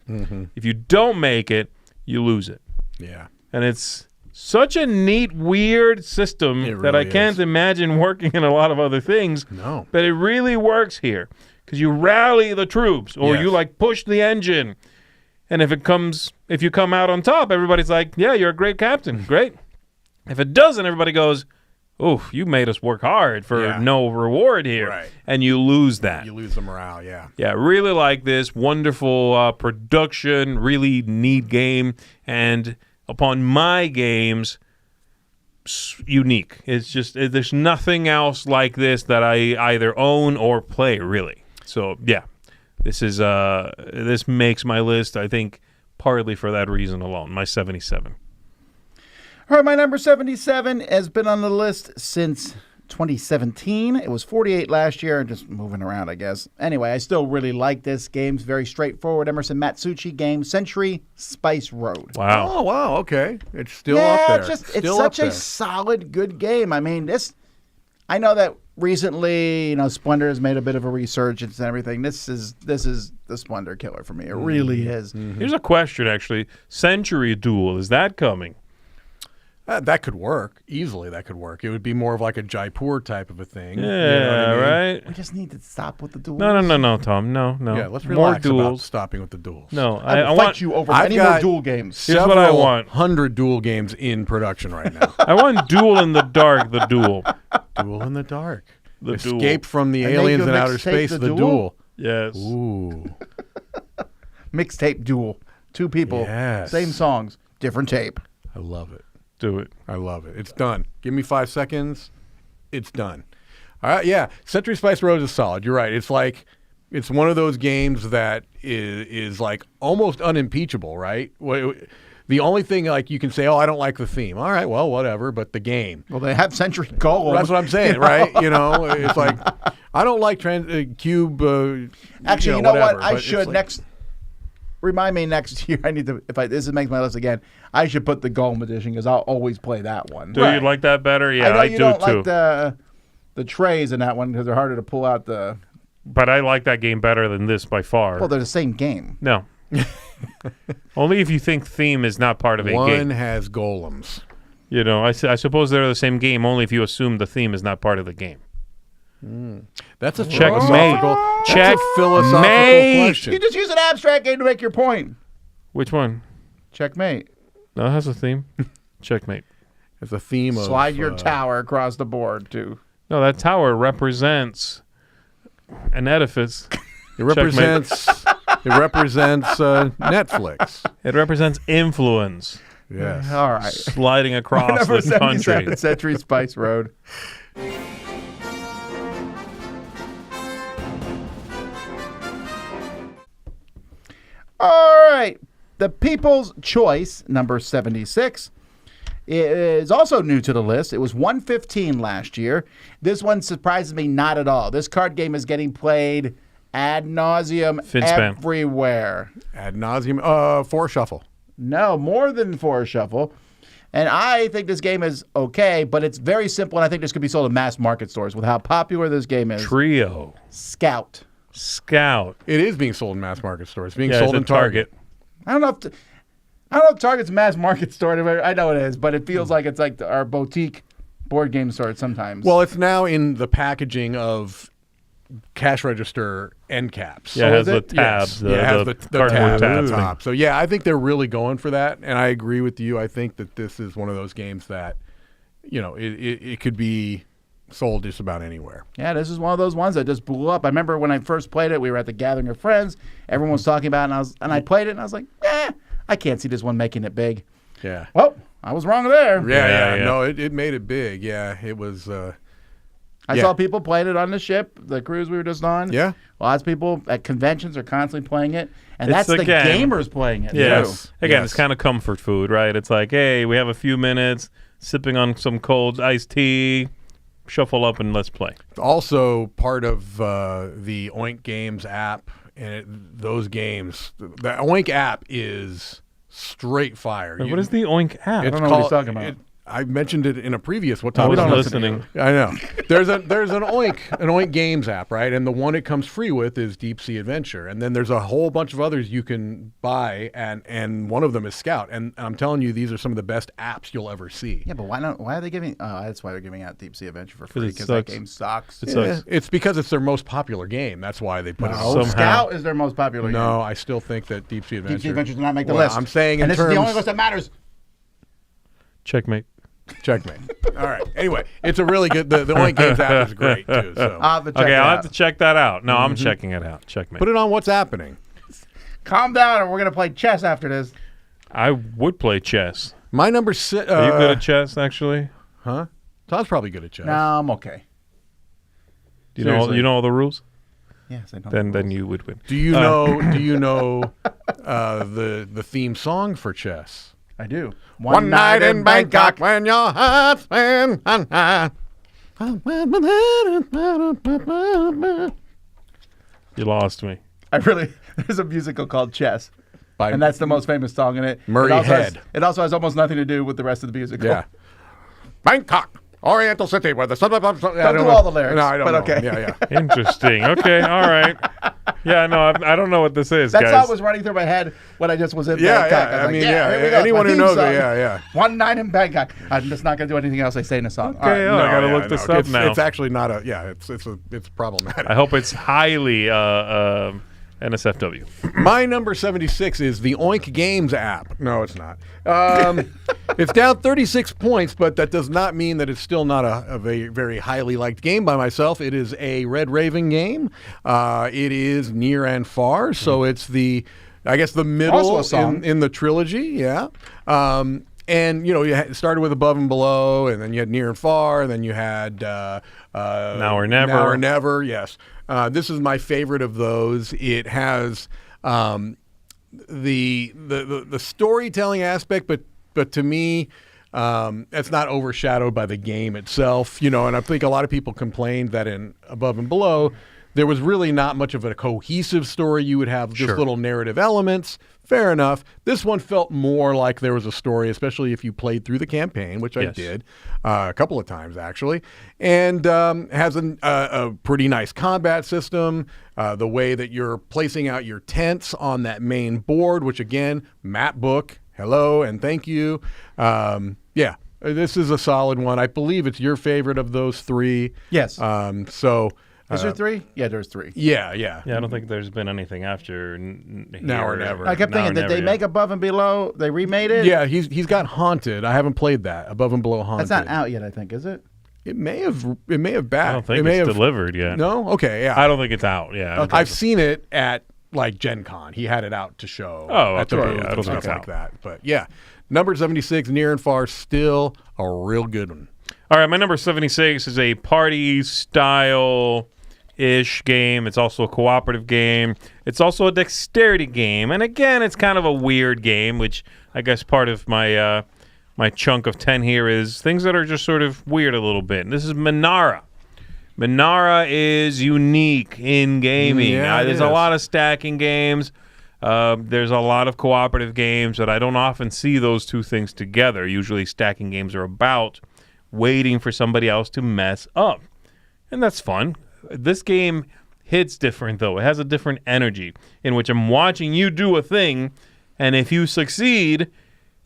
If you don't make it, you lose it. Yeah. And it's such a neat, weird system that I can't imagine working in a lot of other things. No. But it really works here because you rally the troops, or you like push the engine. And if you come out on top, everybody's like, yeah, you're a great captain. Great. If it doesn't, everybody goes, oh, you made us work hard for no reward here. Right. And you lose that. You lose the morale, yeah. Yeah, really like this. Wonderful production, really neat game. And upon my games, unique. It's just, there's nothing else like this that I either own or play, really. So, yeah, this makes my list, I think, partly for that reason alone, my 77. All right, my number 77 has been on the list since 2017. It was 48 last year, just moving around, I guess. Anyway, I still really like this game. It's very straightforward. Emerson Matsuuchi game, Century Spice Road. Wow. Oh, wow, okay. It's still up there. It's such a solid, good game. I mean, I know that recently, Splendor has made a bit of a resurgence and everything. This is the Splendor killer for me. It really is. Here's a question, actually. Century Duel, is that coming? That could work. Easily that could work. It would be more of like a Jaipur type of a thing. Yeah, you know what I mean? right? We just need to stop with the duels. No, Tom. No. Yeah, let's more relax about duels. stopping with the duels. No, I want fight you over I've any more got duel games. Here's what I want. 100 duel games in production right now. I want Duel in the Dark, the duel. Duel in the dark. The duel. Escape from the And they aliens do in outer mixtape space, The the Duel? duel. Yes. Ooh. Mixtape duel. Two people, Yes. same songs, different tape. I love it. Do it. I love it. It's done. Give me 5 seconds. It's done. All right, yeah. Century Spice Road is solid. You're right. It's one of those games that is like almost unimpeachable, right? The only thing like you can say, oh, I don't like the theme. All right, well, whatever. But the game. Well, they have Century Golem. That's what I'm saying, right? It's like I don't like Cube. Actually, whatever, what? I but should it's like, remind me next year. I need to. This makes my list again. I should put the Golem edition because I'll always play that one. Do you like that better? Yeah, I know I you do don't too. like the trays in that one because they're harder to pull out the. But I like that game better than this by far. Well, they're the same game. No. Only if you think theme is not part of a game. one has golems. I suppose they're the same game only if you assume the theme is not part of the game. That's a Checkmate. philosophical. That's a philosophical Checkmate. question. You just use an abstract game to make your point. Which one? Checkmate. No, it has a theme. Checkmate. It's a theme of Slide your tower across the board, too. No, that tower represents an edifice. It represents Netflix. It represents influence. Yes. All right. Sliding across Number the country. 77, Century Spice Road. All right. The People's Choice, number 76, is also new to the list. It was 115 last year. This one surprises me not at all. This card game is getting played ad nauseum Finspam. everywhere. Ad nauseum. Four shuffle. No, more than four shuffle. And I think this game is okay, but it's very simple, and I think this could be sold in mass market stores with how popular this game is. Trio. Scout. Scout. It is being sold in mass market stores. It's being Yeah, sold it's in a Target. I don't know if Target's a mass market store. I know it is, but it feels like it's like our boutique board game store sometimes. Well, it's now in the packaging of cash register end caps. Yeah, it has is the it? tabs. Yeah, it has the cardboard tab at tabs. the top. So, yeah, I think they're really going for that, and I agree with you. I think that this is one of those games that, it could be sold just about anywhere. yeah, this is one of those ones that just blew up. I remember when I first played it, we were at the gathering of friends. Everyone was talking about it, and I played it, and I was like, I can't see this one making it big. Yeah. Well, I was wrong there. Yeah. Yeah. No, it made it big. Yeah, it was. I saw people playing it on the ship, the cruise we were just on. Yeah. Lots of people at conventions are constantly playing it. And It's that's the the game. gamers playing it, Yes. too. Again, Yes. it's kind of comfort food, right? It's like, hey, we have a few minutes, sipping on some cold iced tea, shuffle up and let's play. Also part of the Oink Games app, and those games, the Oink app is straight fire. Wait, what is the Oink app? don't know what he's talking about. I mentioned it in a previous. What I time? wasn't was it? listening. I know. There's an Oink Games app, right? And the one it comes free with is Deep Sea Adventure, and then there's a whole bunch of others you can buy, and one of them is Scout. And I'm telling you, these are some of the best apps you'll ever see. Yeah, but why are they giving? Oh, that's why they're giving out Deep Sea Adventure for free, it because that sucks. game sucks. It Yeah, sucks. it's because it's their most popular game. That's why they put it. Oh, on. Somehow. Scout is their most popular game. No, I still think that Deep Sea Adventure. Deep Sea Adventure does not make the Well, list. I'm saying in and this terms. is the only list that matters. Checkmate. Checkmate. All right. Anyway, it's a really good. The Oink Games app is great too. So I'll have to check Okay, it I'll out. have to check that out. No, I'm checking it out. Checkmate. put it on What's Happening. Calm down, or we're gonna play chess after this. I would play chess. My number six. Are you good at chess, actually? Huh? Todd's probably good at chess. No, I'm okay. Do you know all the rules? Yes, I know. Then you would win. Do you know? Do you know the theme song for chess? I do. One night in Bangkok when your heart's been unhigh. You lost me. There's a musical called Chess, By and that's the most famous song in it. Murray it also Head. It also has almost nothing to do with the rest of the musical. Yeah. Bangkok, Oriental City, where the sun. Don't do all the lyrics, No, I don't but know. okay. Yeah. Interesting. Okay. All right. Yeah. No, I don't know what this is, That guys. song was running through my head when I just was in Yeah, Bangkok. yeah. I was I like, mean, here we go. anyone My who theme knows it, song. yeah. One night in Bangkok. I'm just not going to do anything else I say in a song. All Okay, right. I gotta look this up now. It's actually not a. Yeah, it's problematic. I hope it's highly NSFW. My number 76 is the Oink Games app. No, it's not. It's down 36 points, but that does not mean that it's still not a very, very highly liked game by myself. It is a Red Raven game. It is near and far, so it's the Also middle a song. in the trilogy, yeah. And, you started with Above and Below, and then you had Near and Far, and then you had Now or Never. Now or Never, yes. This is my favorite of those. It has the storytelling aspect, but to me, it's not overshadowed by the game itself. And I think a lot of people complained that in Above and Below, there was really not much of a cohesive story. You would have just little narrative elements. Fair enough. This one felt more like there was a story, especially if you played through the campaign, which I Yes. did a couple of times, actually. And has a pretty nice combat system. The way that you're placing out your tents on that main board, which, again, map book, hello and thank you. Yeah, this is a solid one. I believe it's your favorite of those three. Yes. Is there 3? Yeah, there's 3. Yeah. Yeah, I don't think there's been anything after Now or here. Never. I kept Now or thinking, did Never, they make Above and Below? They remade it? Yeah, he's got Haunted. I haven't played that. Above and Below Haunted. That's not out yet, I think, is it? It may have backed. I don't think it may it's have, delivered yet. No? Okay, yeah. I don't think it's out. Yeah. I've seen it at like Gen Con. He had it out to show. Oh, at the okay, booth yeah, I and don't stuff think like it's that. But yeah, number 76, Near and Far, still a real good one. All right, my number 76 is a party style ish game. It's also a cooperative game. It's also a dexterity game. And again, it's kind of a weird game, which I guess part of my my chunk of 10 here is things that are just sort of weird a little bit. And this is Minara. Minara is unique in gaming. Yeah, There's a lot of stacking games. There's a lot of cooperative games, but I don't often see those two things together. Usually stacking games are about waiting for somebody else to mess up. And that's fun. This game hits different, though. It has a different energy in which I'm watching you do a thing, and if you succeed,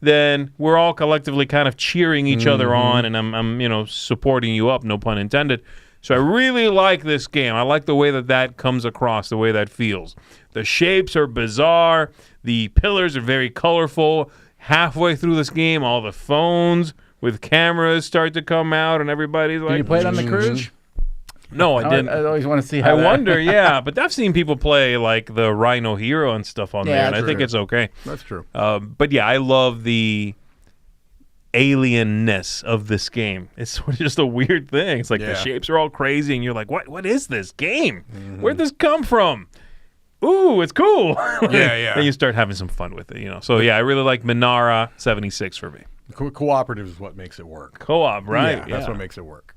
then we're all collectively kind of cheering each other on, and I'm supporting you up, no pun intended. So I really like this game. I like the way that comes across, the way that feels. The shapes are bizarre. The pillars are very colorful. Halfway through this game, all the phones with cameras start to come out, and everybody's like... Did you play it on the cruise? No, I didn't. I always want to see how I that- wonder, yeah. But I've seen people play like the Rhino Hero and stuff on there, and I think it's okay. That's true. But yeah, I love the alienness of this game. It's sort of just a weird thing. It's like the shapes are all crazy, and you're like, what is this game? Where'd this come from? Ooh, it's cool. Yeah. Then you start having some fun with it, So yeah, I really like Minara 76 for me. Cooperative is what makes it work. Co-op, right? Yeah, that's what makes it work.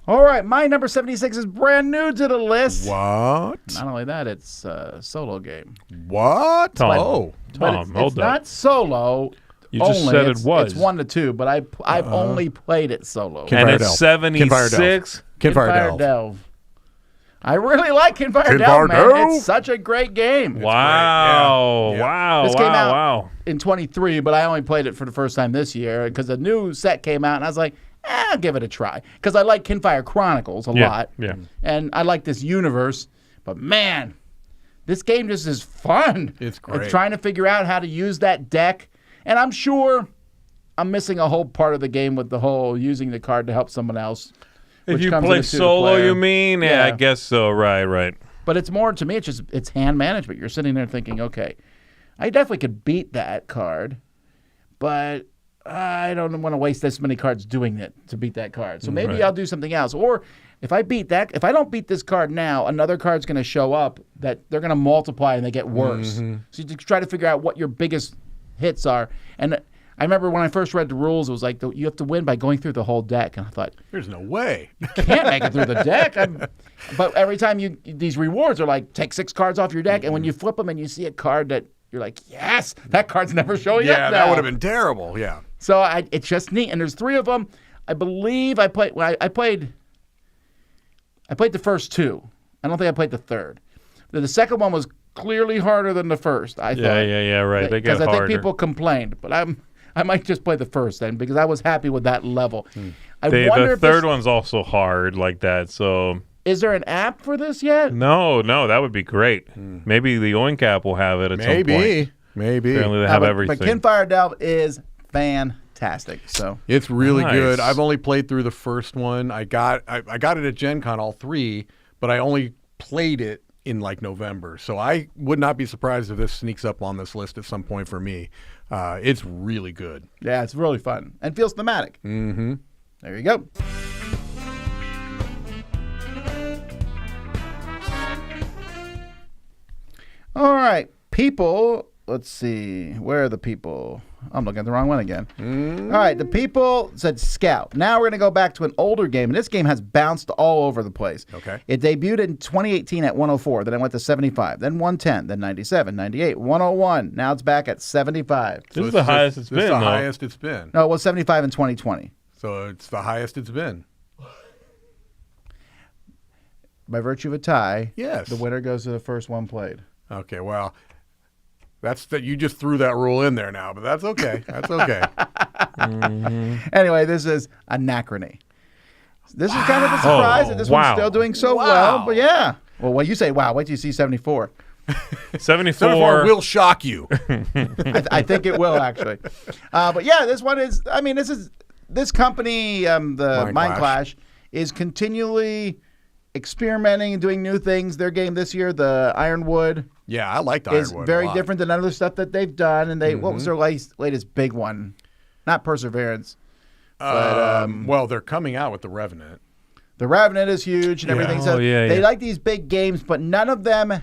All right, my number 76 is brand new to the list. What? Not only that, it's a solo game. What? Tom, Oh. But Tom, it's hold up. not solo. You just only. said it It's- was. It's 1 to 2, but I've only played it solo. Kin- And Kinfire it's Delve. 76. Kinfire Delve. I really like Kinfire Kinfire Delve, man. Delve? It's such a great game. Wow. Yeah. Wow. This came out Wow. in 23, but I only played it for the first time this year because the new set came out, and I was like, I'll give it a try. Because I like Kinfire Chronicles a lot. Yeah. And I like this universe. But, man, this game just is fun. It's great. It's trying to figure out how to use that deck. And I'm sure I'm missing a whole part of the game with the whole using the card to help someone else. If which you comes play in a solo, two-player. you mean? Yeah, I guess so. Right. But it's more, to me, it's hand management. You're sitting there thinking, okay, I definitely could beat that card, but I don't want to waste this many cards doing it to beat that card. So maybe I'll do something else. Or if I don't beat this card now, another card's going to show up that they're going to multiply and they get worse. So you try to figure out what your biggest hits are. And I remember when I first read the rules, it was like you have to win by going through the whole deck. And I thought, There's no way. can't make it through the deck. But every time these rewards are like, take 6 cards off your deck, and when you flip them and you see a card that you're like, yes, that card's never showing up Yeah, now. that would have been terrible. Yeah. So it's just neat, and there's 3 of them. I believe I played. Well, I played the first 2. I don't think I played the third. The second one was clearly harder than the first. I thought. Yeah. Right. They get Because I harder. think people complained, but I might just play the first then because I was happy with that level. I wonder The if third one's also hard like that. So is there an app for this yet? no, that would be great. Maybe the Oink app will have it at some point. Maybe. Apparently they have but everything. Kinfire Delve is fantastic. So It's really Nice. good. I've only played through the first one. I got it at Gen Con, all 3, but I only played it in like November. So I would not be surprised if this sneaks up on this list at some point for me. It's really good. yeah, it's really fun and feels thematic. Mm-hmm. There you go. All right, people. Let's see. Where are the people? I'm looking at the wrong one again. All right, the people said Scout. Now we're going to go back to an older game, and this game has bounced all over the place. Okay. It debuted in 2018 at 104, then it went to 75, then 110, then 97, 98, 101. Now it's back at 75. This is the highest it's This is been, the though. highest it's been. No, it was 75 in 2020. So it's the highest it's been. By virtue of a tie, Yes. the winner goes to the first one played. Okay, well, that's that. You just threw that rule in there now, but that's okay. That's okay. Anyway, this is Anachrony. This is kind of a surprise that this wow. one's still doing so well. But yeah. Well, when you say wow, wait till you see 74. 74 will shock you. I think it will actually. But yeah, this one is. I mean, this company, the Mind Clash, is continually experimenting and doing new things. Their game this year, the Ironwood, Yeah, I like the is Ironwood very a lot. different than other stuff that they've done. And they, what was their latest big one? Not Perseverance. But Well, they're coming out with the Revenant. the Revenant is huge and everything. So they like these big games, but none of them,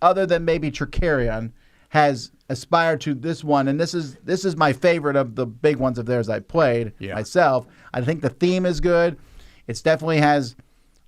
other than maybe Tricarion, has aspired to this one. And this is my favorite of the big ones of theirs I played myself. I think the theme is good. It definitely has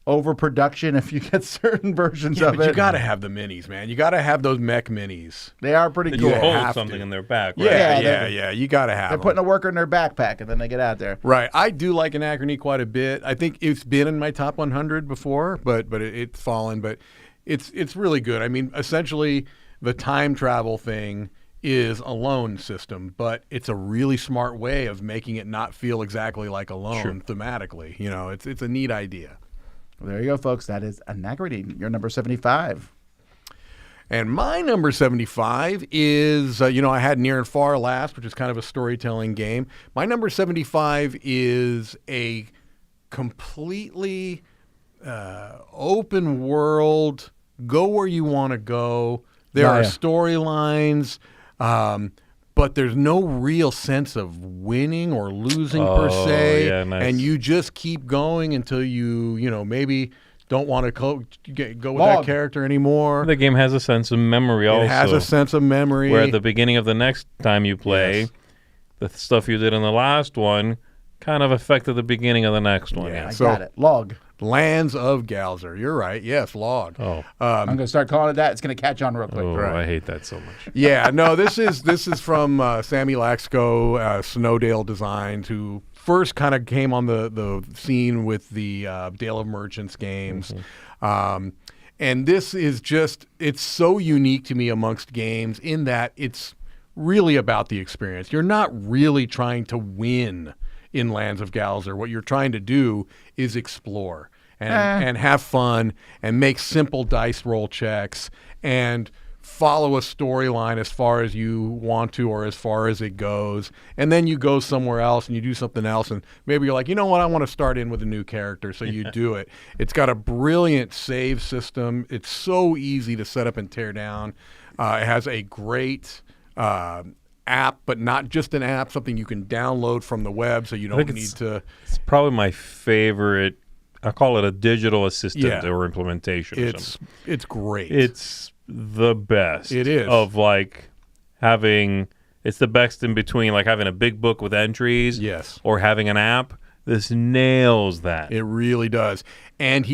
overproduction if you get certain versions of but it. you got to have the minis, man. You got to have those mech minis. They are pretty That cool. you hold have something to. in their back. Right? Yeah. You got to have They're them. putting a worker in their backpack and then they get out there. Right. I do like Anachrony quite a bit. I think it's been in my top 100 before, but it's fallen. But it's really good. I mean, essentially, the time travel thing is a loan system, but it's a really smart way of making it not feel exactly like a loan thematically. You know, it's a neat idea. Well, there you go, folks. That is Anachrony, your number 75. And my number 75 is, I had Near and Far last, which is kind of a storytelling game. My number 75 is a completely open world, go where you want to go. There are storylines, but there's no real sense of winning or losing per se. Yeah, nice. And you just keep going until you maybe don't want to go with that character anymore. The game has a sense of memory also. It has a sense of memory. Where at the beginning of the next time you play, the stuff you did in the last one kind of affected the beginning of the next one. Yeah. I So- got it. Log. Lands of Galzer. You're right. Yes, log. Oh, I'm going to start calling it that. It's going to catch on real quick. I hate that so much. Yeah, no, this is from Sammy Laxco, Snowdale Designs, who first kind of came on the scene with the Dale of Merchants games. And this is it's so unique to me amongst games in that it's really about the experience. You're not really trying to win in Lands of Galzer. What you're trying to do is explore and have fun and make simple dice roll checks and follow a storyline as far as you want to or as far as it goes. And then you go somewhere else and you do something else and maybe you're like, you know what, I want to start in with a new character. So you do it. It's got a brilliant save system. It's so easy to set up and tear down. It has a great app, but not just an app, something you can download from the web so you don't need to. It's probably my favorite. I call it a digital assistant or implementation. It's great. It's the best. It is. Of like having, it's the best in between like having a big book with entries or having an app. This nails that. It really does. And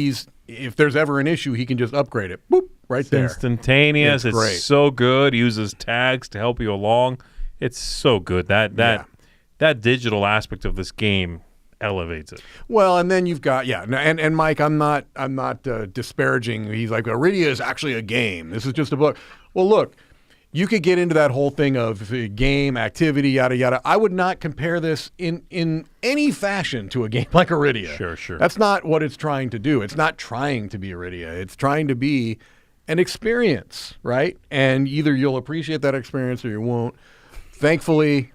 if there's ever an issue, he can just upgrade it. Boop, right there. Instantaneous. It's great. so good. He uses tags to help you along. It's so good. That digital aspect of this game elevates it. Well, and then you've got and Mike, I'm not disparaging. He's like, Iridia is actually a game. This is just a book. Well, look, you could get into that whole thing of game activity, yada yada. I would not compare this in any fashion to a game like Iridia. Sure. That's not what it's trying to do. It's not trying to be Iridia. It's trying to be an experience, right? And either you'll appreciate that experience or you won't. Thankfully,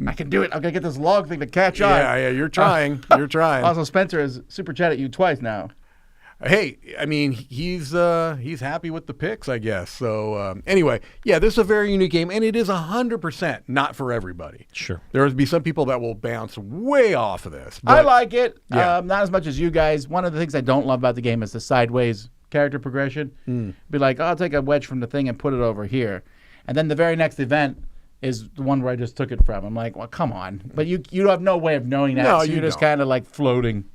I can do it. I'm going to get this log thing to catch on. Yeah, you're trying. You're trying. Also, Spencer has super chatted you twice now. Hey, I mean, he's happy with the picks, I guess. So anyway, this is a very unique game, and it is 100% not for everybody. Sure. There will be some people that will bounce way off of this. I But like it. Yeah. Not as much as you guys. One of the things I don't love about the game is the sideways character progression. Be like, I'll take a wedge from the thing and put it over here. And then the very next event is the one where I just took it from. I'm like, well, come on. But you have no way of knowing that. No, so you you're just don't. kind of like floating.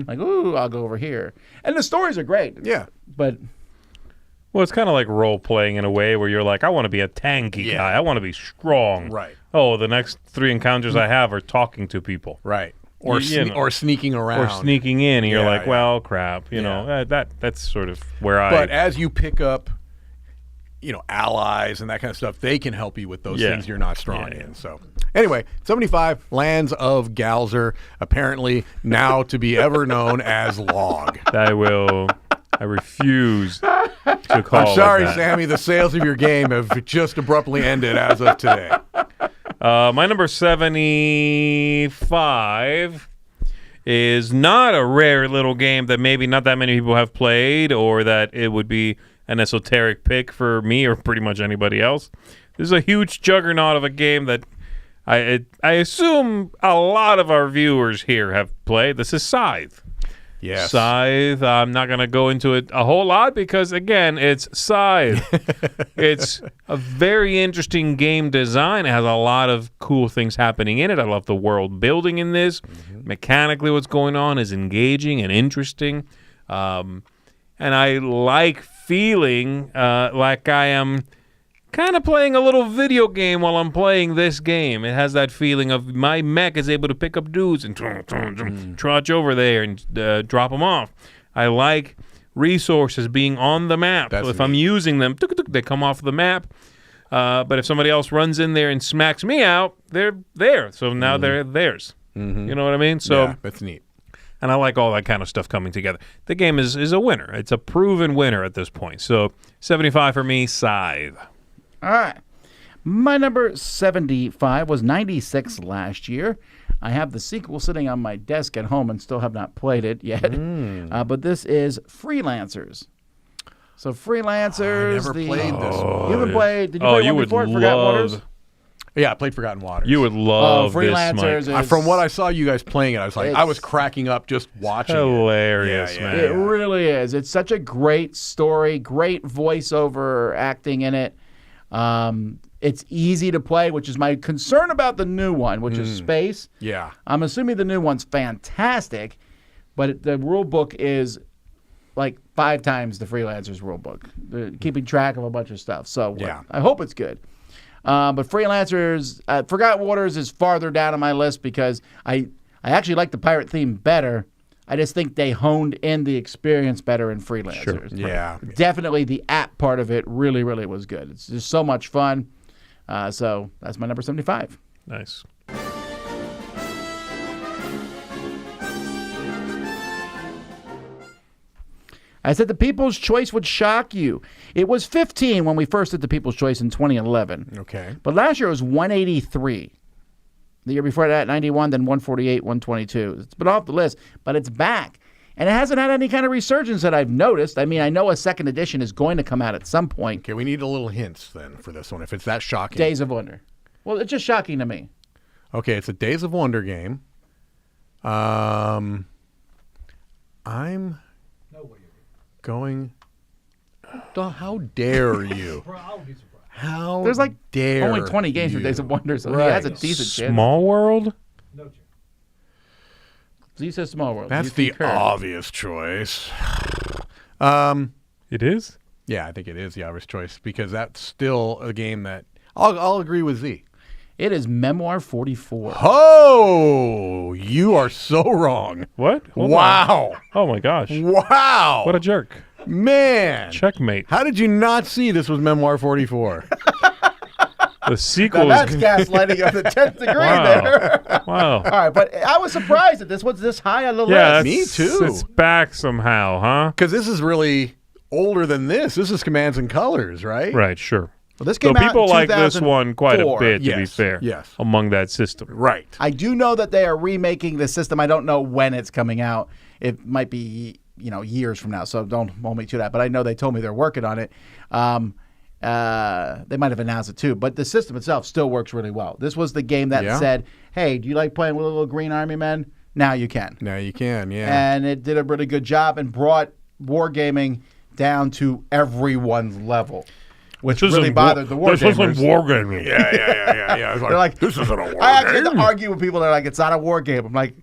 Like, ooh, I'll go over here. And the stories are great. Yeah. But Well, it's kind of like role playing in a way where you're like, I want to be a tanky guy. I want to be strong. Right. Oh, the next 3 encounters I have are talking to people. Right. Or You know. or sneaking around. Or sneaking in, and you're Yeah, like, yeah. well, crap. You know, that's sort of where But as you pick up allies and that kind of stuff. They can help you with those Yeah. things you're not strong Yeah. in. So anyway, 75, Lands of Galzer, apparently now to be ever known as Log. I refuse to call I'm sorry, it that. Sammy. The sales of your game have just abruptly ended as of today. My number 75 is not a rare little game that maybe not that many people have played, or that it would be an esoteric pick for me or pretty much anybody else. This is a huge juggernaut of a game that I assume a lot of our viewers here have played. This is Scythe. Yes. Scythe. I'm not going to go into it a whole lot because, again, it's Scythe. It's a very interesting game design. It has a lot of cool things happening in it. I love the world building in this. Mechanically, what's going on is engaging and interesting. And I like feeling like I am kind of playing a little video game while I'm playing this game. It has that feeling of my mech is able to pick up dudes and trudge over there and drop them off. I like resources being on the map. That's So if I'm using them, they come off the map. But if somebody else runs in there and smacks me out, they're there. So now they're theirs. You know what I mean? So Yeah, that's neat. and I like all that kind of stuff coming together. The game is a winner. It's a proven winner at this point. So 75 for me, Scythe. All right. My number 75 was 96 last year. I have the sequel sitting on my desk at home and still have not played it yet. But this is Freelancers. So Freelancers. I never played this one. You haven't played? Did you play you one would before? Forgotten Waters? love. Yeah, I played Forgotten Waters. You would love this, Freelancers. Mike. From what I saw you guys playing it, I was like, I was cracking up just watching Hilarious, it. man. It really is. It's such a great story, great voiceover acting in it. It's easy to play, which is my concern about the new one, which is Space. Yeah. I'm assuming the new one's fantastic, but the rule book is like 5 times the Freelancers rule book, keeping track of a bunch of stuff. So Yeah. I hope it's good. But Freelancers, Forgotten Waters is farther down on my list because I actually like the pirate theme better. I just think they honed in the experience better in Freelancers. Sure. Yeah. Definitely the app part of it really, really was good. It's just so much fun. So that's my number 75. Nice. I said the People's Choice would shock you. It was 15 when we first did the People's Choice in 2011. Okay. But last year it was 183. The year before that, 91, then 148, 122. It's been off the list, but it's back. And it hasn't had any kind of resurgence that I've noticed. I mean, I know a second edition is going to come out at some point. Okay, we need a little hints then for this one, if it's that shocking. Days of Wonder. Well, it's just shocking to me. Okay, it's a Days of Wonder game. I'm going... How dare you? I'll be surprised. How There's like dare only 20 games you? for Days of Wonder, so Right. he has a decent chance. Small World? No chance. Zee says Small World. That's You the concur. obvious choice. It is? Yeah, I think it is the obvious choice because that's still a game that I'll agree with Z. It is Memoir 44. Oh, you are so wrong. What? Hold on. Wow. Oh, my gosh. Wow. What a jerk. Man. Checkmate. How did you not see this was Memoir 44? The sequel Now is... that's gaslighting of the 10th degree Wow. there. Wow. All right, but I was surprised that this was this high on the Yeah, list. Me too. It's back somehow, huh? Because this is really older than this. This is Commands and Colors, right? Right, sure. Well, this So came out people in like this one quite a 2004. bit, to be Yes, fair, yes. among that system. Right. I do know that they are remaking the system. I don't know when it's coming out. It might be, years from now, so don't hold me to that. But I know they told me they're working on it. They might have announced it too, but the system itself still works really well. This was the game that Yeah. said, hey, do you like playing with little green army men? Now you can. Now you can, yeah. And it did a really good job and brought wargaming down to everyone's level, which really bothered the wargamers. wargaming. Yeah. I was They're like, this isn't a war I actually had game. to argue with people that are like, it's not a war game. I'm like,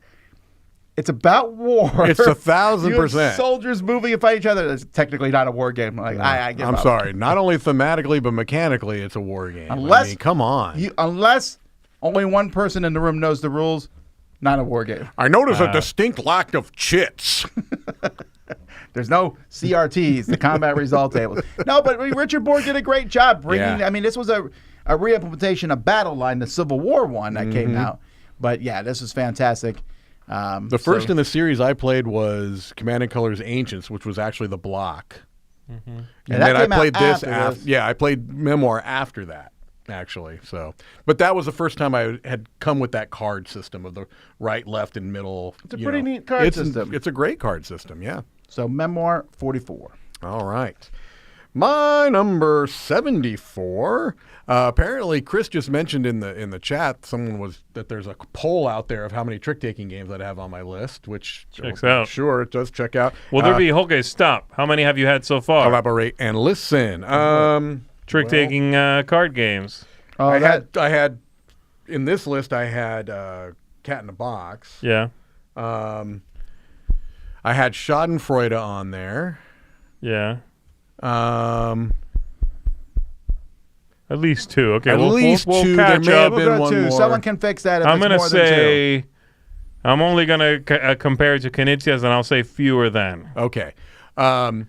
it's about war. It's 1,000%. You have soldiers moving and fight each other. It's technically not a war game. I'm like, I give I'm up. sorry. Not only thematically, but mechanically, it's a war game. Unless- come on. Unless only one person in the room knows the rules, not a war game. I notice a distinct lack of chits. There's no CRTs, the combat result tables. No, but Richard Bohr did a great job bringing. Yeah. I mean, this was a re-implementation of Battle Line, the Civil War one that came out. But yeah, this was fantastic. The first in the series I played was Command and Colors Ancients, which was actually the block. And that then I came out played this after this. Yeah, I played Memoir after that, actually. So, but that was the first time I had come with that card system of the right, left, and middle. It's a pretty neat card system. It's a great card system, yeah. So Memoir 44. All right. My number 74. Apparently, Chris just mentioned in the chat that there's a poll out there of how many trick-taking games I'd have on my list, which Checks out. Sure, it does check out. Will there be? Okay, stop. How many have you had so far? Collaborate and listen. Trick-taking card games. Oh, I had in this list. I had Cat in the Box. Yeah. I had Schadenfreude on there. Yeah. At At least two. Okay, least we'll two. catch There may have up. been We'll go one two. more. Someone can fix that if I'm it's going to more than two. say, I'm only going to compare it to Knizia's, and I'll say fewer than. Okay. Oh,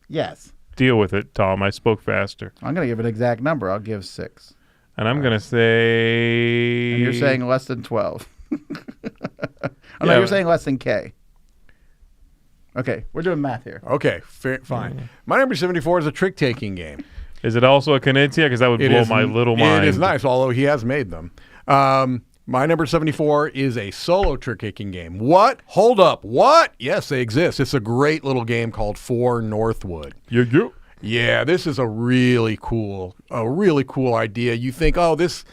yes. Deal with it, Tom. I spoke faster. I'm going to give an exact number. I'll give 6. And I'm going to say... And you're saying less than 12. Oh, Yeah. no, you're saying less than K. Okay, we're doing math here. Okay, fine. My number 74 is a trick-taking game. Is it also a Knizia? Because that would blow my little mind. It is nice, although he has made them. My number 74 is a solo trick-taking game. What? Hold up. What? Yes, they exist. It's a great little game called For Northwood. Yeah. Yeah, this is a really cool idea. You think, oh, this,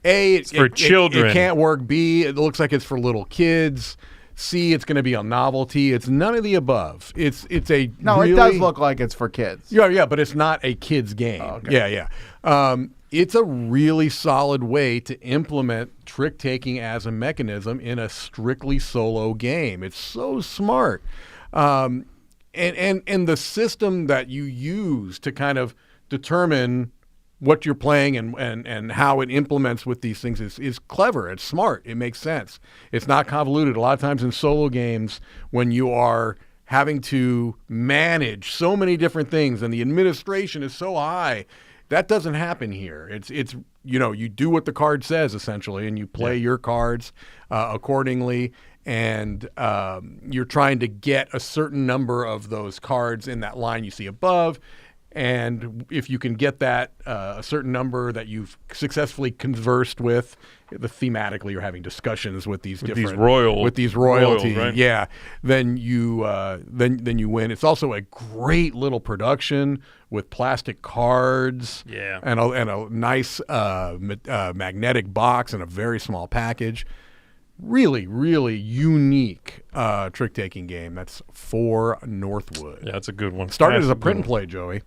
it's for children. It can't work. B, it looks like it's for little kids. C, it's going to be a novelty. It's none of the above. It's a No, really, it does look like it's for kids. Yeah, but it's not a kid's game. Oh, okay. Yeah. It's a really solid way to implement trick-taking as a mechanism in a strictly solo game. It's so smart. And the system that you use to kind of determine what you're playing and how it implements with these things is clever. It's smart. It makes sense. It's not convoluted. A lot of times in solo games, when you are having to manage so many different things and the administration is so high, that doesn't happen here. It's you do what the card says essentially, and you play your cards accordingly. And you're trying to get a certain number of those cards in that line you see above. And if you can get that a certain number that you've successfully conversed with, thematically you're having discussions with these royalties, right? yeah, then you win. It's also a great little production with plastic cards, and a nice magnetic box and a very small package. Really, really unique trick-taking game. That's For Northwood. Yeah, that's a good one. Started That's as a good print and one. play, Joey.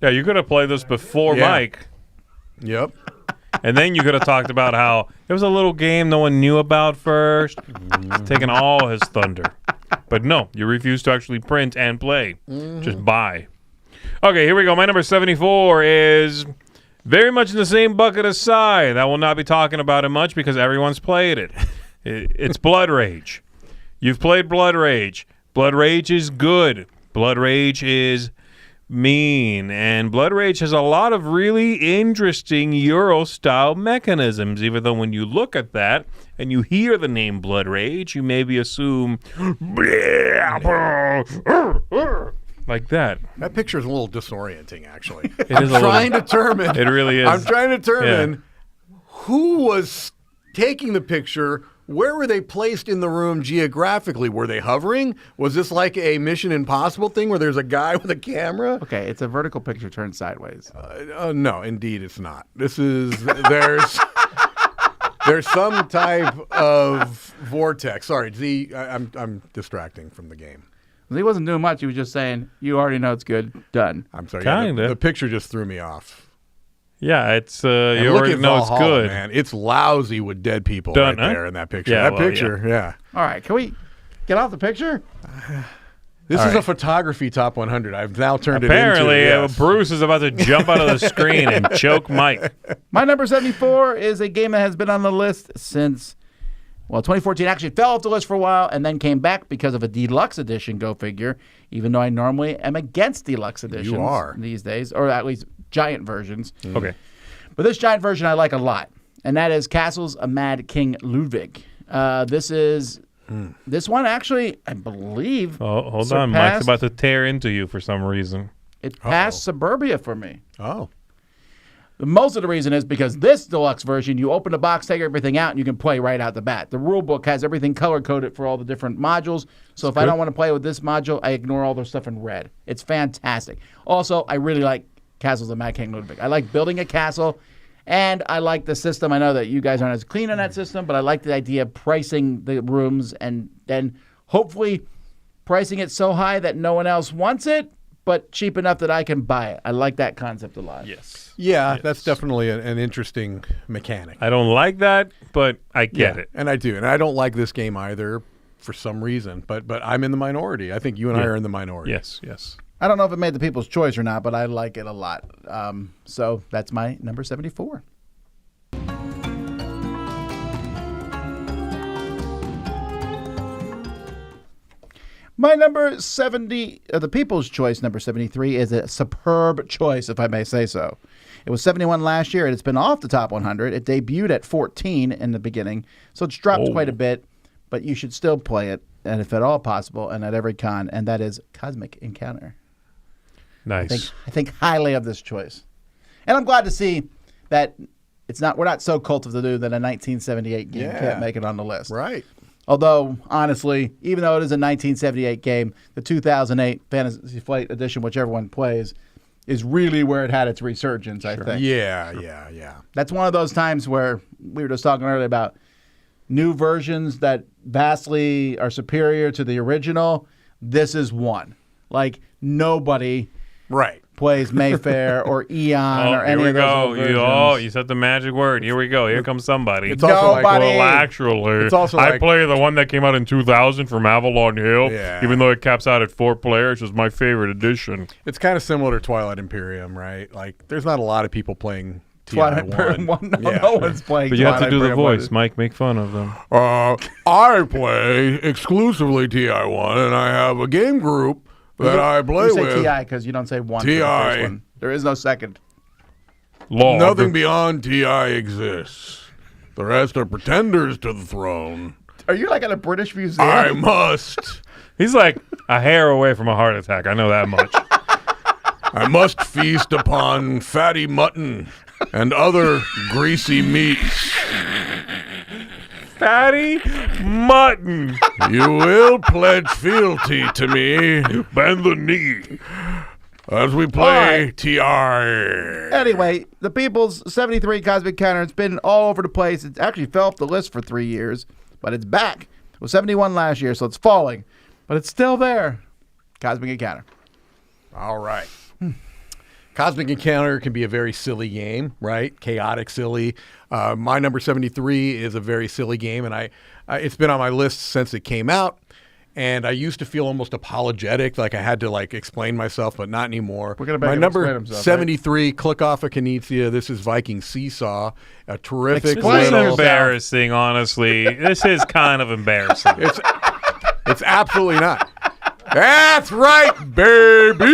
Yeah, you could have played this before Yeah. Mike. Yep. And then you could have talked about how it was a little game no one knew about first. It's taking all his thunder. But no, you refuse to actually print and play. Just buy. Okay, here we go. My number 74 is very much in the same bucket as Psy. That will not be talking about it much because everyone's played it. It's Blood Rage. You've played Blood Rage. Blood Rage is good. Blood Rage is mean. And Blood Rage has a lot of really interesting Euro-style mechanisms, even though when you look at that and you hear the name Blood Rage, you maybe assume like that. That picture is a little disorienting, actually. It I'm is a trying little, to determine. It really is. I'm trying to determine who was taking the picture. Where were they placed in the room geographically? Were they hovering? Was this like a Mission Impossible thing where there's a guy with a camera? Okay, it's a vertical picture turned sideways. No, indeed it's not. This is there's some type of vortex. Sorry, Z, I'm distracting from the game. He wasn't doing much. He was just saying, you already know it's good. Done. I'm sorry. Kinda. The picture just threw me off. Yeah, it's And you look already at know it's Valhalla, good. man. It's lousy with dead people Done, right huh? there in that picture. Yeah, That well, picture, yeah. All right, can we get off the picture? This All is right. a photography top 100. I've now turned Apparently, it into. Yes. Bruce is about to jump out of the screen and choke Mike. My number 74 is a game that has been on the list since Well, 2014 actually fell off the list for a while and then came back because of a deluxe edition, go figure, even though I normally am against deluxe editions these days, or at least giant versions. Okay. But this giant version I like a lot, and that is Castles of Mad King Ludwig. This one actually, I believe, Hold on. Mike's about to tear into you for some reason. It passed Suburbia for me. Oh. Most of the reason is because this deluxe version, you open the box, take everything out, and you can play right out the bat. The rule book has everything color-coded for all the different modules, so if I don't want to play with this module, I ignore all the stuff in red. It's fantastic. Also, I really like Castles of Mad King Ludwig. I like building a castle, and I like the system. I know that you guys aren't as clean on that system, but I like the idea of pricing the rooms and then hopefully pricing it so high that no one else wants it, but cheap enough that I can buy it. I like that concept a lot. Yes. Yeah, that's definitely an interesting mechanic. I don't like that, but I get it. And I do. And I don't like this game either for some reason, but I'm in the minority. I think you and I are in the minority. Yes, yes. I don't know if it made the people's choice or not, but I like it a lot. So that's my number 74. My number 70, the people's choice, number 73, is a superb choice, if I may say so. It was 71 last year, and it's been off the top 100. It debuted at 14 in the beginning, so it's dropped quite a bit, but you should still play it, and if at all possible, and at every con, and that is Cosmic Encounter. Nice. I think highly of this choice. And I'm glad to see that we're not so cult of the new that a 1978 game can't make it on the list. Right. Although, honestly, even though it is a 1978 game, the 2008 Fantasy Flight Edition, which everyone plays, is really where it had its resurgence, I think. Yeah. That's one of those times where we were just talking earlier about new versions that vastly are superior to the original. This is one. Like, nobody plays Mayfair or Eon or any of those versions. You said the magic word. Here we go. Here comes somebody. It's also like, well, actually, it's also I like, play the one that came out in 2000 from Avalon Hill, Yeah. even though it caps out at 4 players, is my favorite edition. it's kind of similar to Twilight Imperium, right? Like, there's not a lot of people playing Twilight TI1. Imperium 1. No one's playing But you have to do the Twilight voice. Mike, make fun of them. I play exclusively TI1, and I have a game group that I play You say with. TI because you don't say one for the first TI. one. There is no second. Log. Nothing beyond TI exists. The rest are pretenders to the throne. Are you like at a British museum? I must. He's like a hair away from a heart attack. I know that much. I must feast upon fatty mutton and other greasy meats. Fatty mutton. You will pledge fealty to me. Bend the knee as we play TI. Anyway, the People's 73 Cosmic Counter, it's been all over the place. It actually fell off the list for 3 years, but it's back. It was 71 last year, so it's falling, but it's still there. Cosmic Encounter. All right. Cosmic Encounter can be a very silly game, right? Chaotic, silly. My number 73 is a very silly game, and it's been on my list since it came out. And I used to feel almost apologetic, like I had to like explain myself, but not anymore. We're gonna make my him number explain himself, 73, Click Off of Kinesia. This is Viking Seesaw, a terrific Explain This is yourself. embarrassing, honestly. This is kind of embarrassing. It's absolutely not. That's right, baby.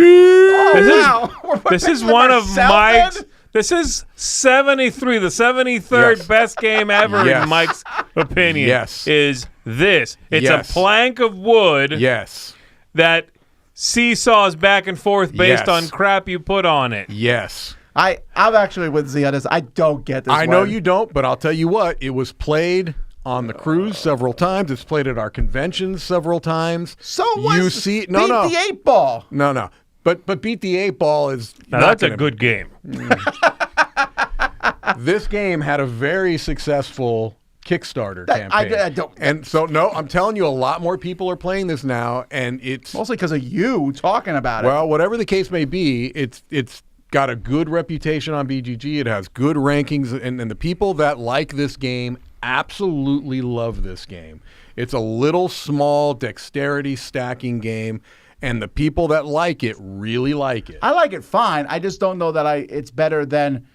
This is one of Mike's. This is 73, the 73rd Yes. best game ever Yes. in Mike's opinion. Yes. Is this? It's Yes. a plank of wood Yes. that seesaws back and forth based Yes. on crap you put on it. Yes. I'm actually with Z on this. I don't get this I know one. you don't, but I'll tell you what. It was played on the cruise several times. It's played at our conventions several times. So what? You see, Beat the 8-ball. No. But Beat the 8-Ball is Now not that's a gonna- good game. This game had a very successful Kickstarter campaign. I don't. And so, no, I'm telling you, a lot more people are playing this now, and it's Mostly because of you talking about it. well, whatever the case may be, it's got a good reputation on BGG. It has good rankings, and the people that like this game absolutely love this game. It's a little small dexterity stacking game, and the people that like it really like it. I like it fine. I just don't know that it's better than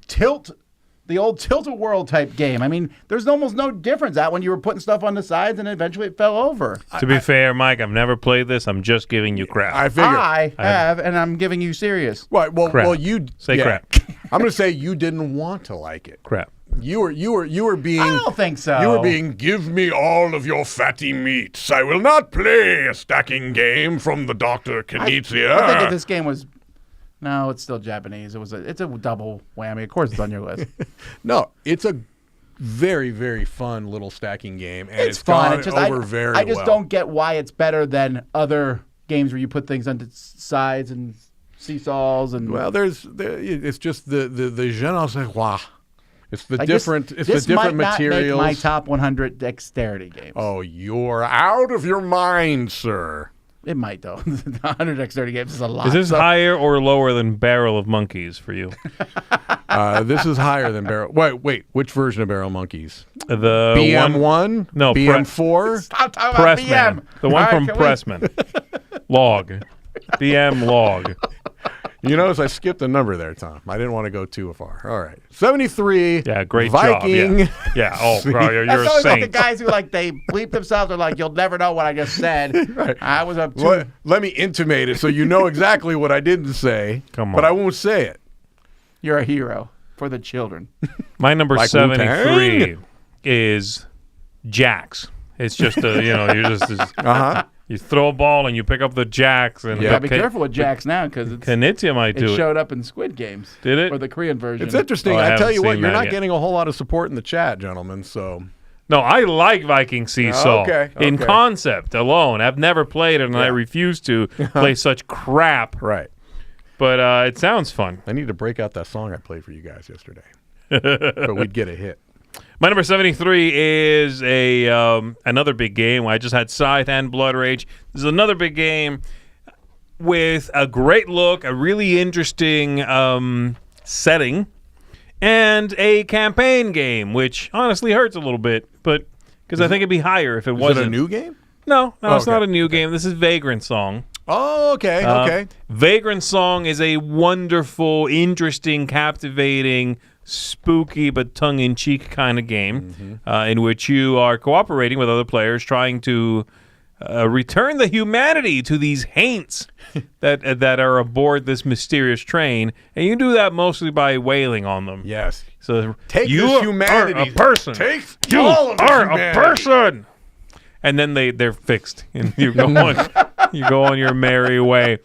Tilt, the old tilt-a-whirl type game. I mean, there's almost no difference out when you were putting stuff on the sides and eventually it fell over. To be fair, Mike, I've never played this. I'm just giving you crap. I figured. I have, and I'm giving you serious. Right. Well, Crap. you Say crap. I'm going to say you didn't want to like it. Crap. You were being. I don't think so. You were being. Give me all of your fatty meats. I will not play a stacking game from the Dr. I Knizia. think if this game was... No, it's still Japanese. It's a double whammy. Of course it's on your list. No, it's a very, very fun little stacking game, and It's fun. gone It's just over very I just well. don't get why it's better than other games where you put things on the sides and seesaws and... Well, it's just the je ne sais quoi. It's the Like different. This It's the different might not materials. make my top 100 dexterity games. Oh, you're out of your mind, sir. It might, though. 100 dexterity games is a lot. Is this So- higher or lower than Barrel of Monkeys for you? This is higher than Barrel. Wait. Which version of Barrel Monkeys? The BM1? No, BM4? Stop talking about Pressman. BM. The one All from right, can we- Pressman. Log. BM Log. You notice I skipped a number there, Tom. I didn't want to go too far. All right. 73. Yeah, great Viking. job. Yeah. Oh, bro, you're That's a always like the saint. guys who they bleep themselves. They're like, you'll never know what I just said. Right. I was up to... Let me intimate it so you know exactly what I didn't say. Come But on. I won't say it. You're a hero for the children. My number Like 73 Wu-Tang? is jacks. It's just you're just Uh-huh. you throw a ball and you pick up the jacks and Yeah. Gotta be careful with Jax now because Knizia might do it it. showed up in Squid Games. Did it? Or the Korean version. It's interesting. Oh, I I tell haven't you what, seen you're that not yet. getting a whole lot of support in the chat, gentlemen, so... No, I like Viking Seesaw. Okay, In okay. concept alone. I've never played it and I refuse to play such crap. Right. But it sounds fun. I need to break out that song I played for you guys yesterday. But we'd get a hit. My number 73 is another big game. I just had Scythe and Blood Rage. This is another big game with a great look, a really interesting setting, and a campaign game, which honestly hurts a little bit, but because I think it'd be higher if it Is wasn't. it a new game? No, it's okay. not a new game. This is Vagrant Song. Oh, okay, okay. Vagrant Song is a wonderful, interesting, captivating, spooky but tongue-in-cheek kind of game in which you are cooperating with other players trying to return the humanity to these haints that are aboard this mysterious train, and you do that mostly by wailing on them. Yes. So Take you this humanity. are a person. Take You all of this are a humanity. person. And then they're fixed, and you go on. You go on your merry way.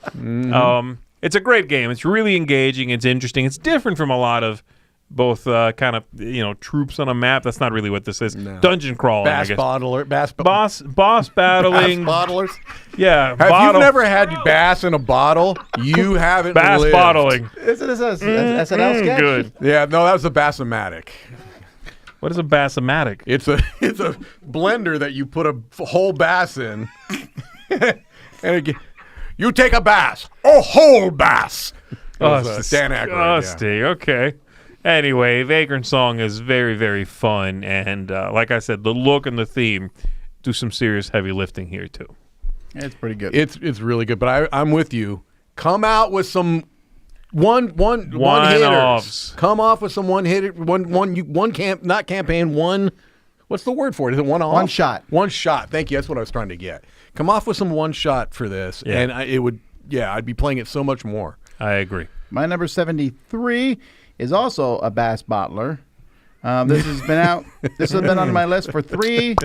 It's a great game. It's really engaging. It's interesting. It's different from a lot of both kind of troops on a map. That's not really what this is. Dungeon crawling, I Bass guess. bottler. Boss Bass battling. bottlers. Yeah, Have you never had bass in a bottle? You haven't bass lived. bottling. Is it a SNL sketch? Good. Yeah, no, that was a Bassomatic. What is a bassomatic? It's a blender that you put a whole bass in. And you take a bass, a whole bass. It was, Dan Aykroyd. Yeah. Disgusting. Okay. Anyway, Vagrant Song is very, very fun, and like I said, the look and the theme do some serious heavy lifting here too. It's pretty good. It's really good, but I'm with you. Come out with some one hitters. One-offs. Come off with some one hitter. Not campaign. One. What's the word for it? Is it one off? One shot. One shot. Thank you. That's what I was trying to get. Come off with some one shot for this, Yeah. and I'd be playing it so much more. I agree. My number 73 is also a Bass bottler. This has been out. This has been on my list for three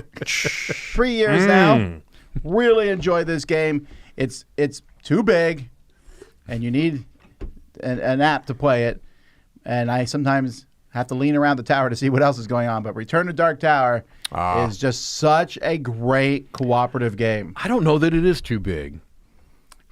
years now. Really enjoy this game. It's too big, and you need an app to play it. And I sometimes have to lean around the tower to see what else is going on. But Return to Dark Tower is just such a great cooperative game. I don't know that it is too big.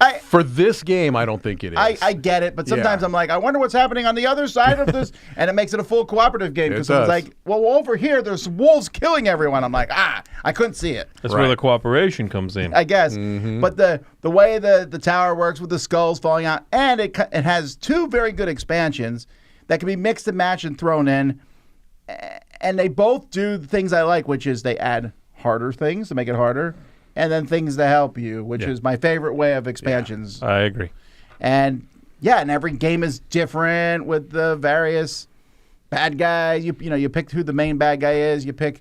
I For this game, I don't think it is. I get it, but sometimes Yeah. I'm like, I wonder what's happening on the other side of this, and it makes it a full cooperative game It because does. it's like, well, over here there's wolves killing everyone. I'm like, I couldn't see it. That's where the cooperation comes in. I guess, but the way the tower works with the skulls falling out, and it has two very good expansions that can be mixed and matched and thrown in, and they both do the things I like, which is they add harder things to make it harder, and then things to help you, which is my favorite way of expansions. I agree. And and every game is different with the various bad guys. You pick who the main bad guy is. You pick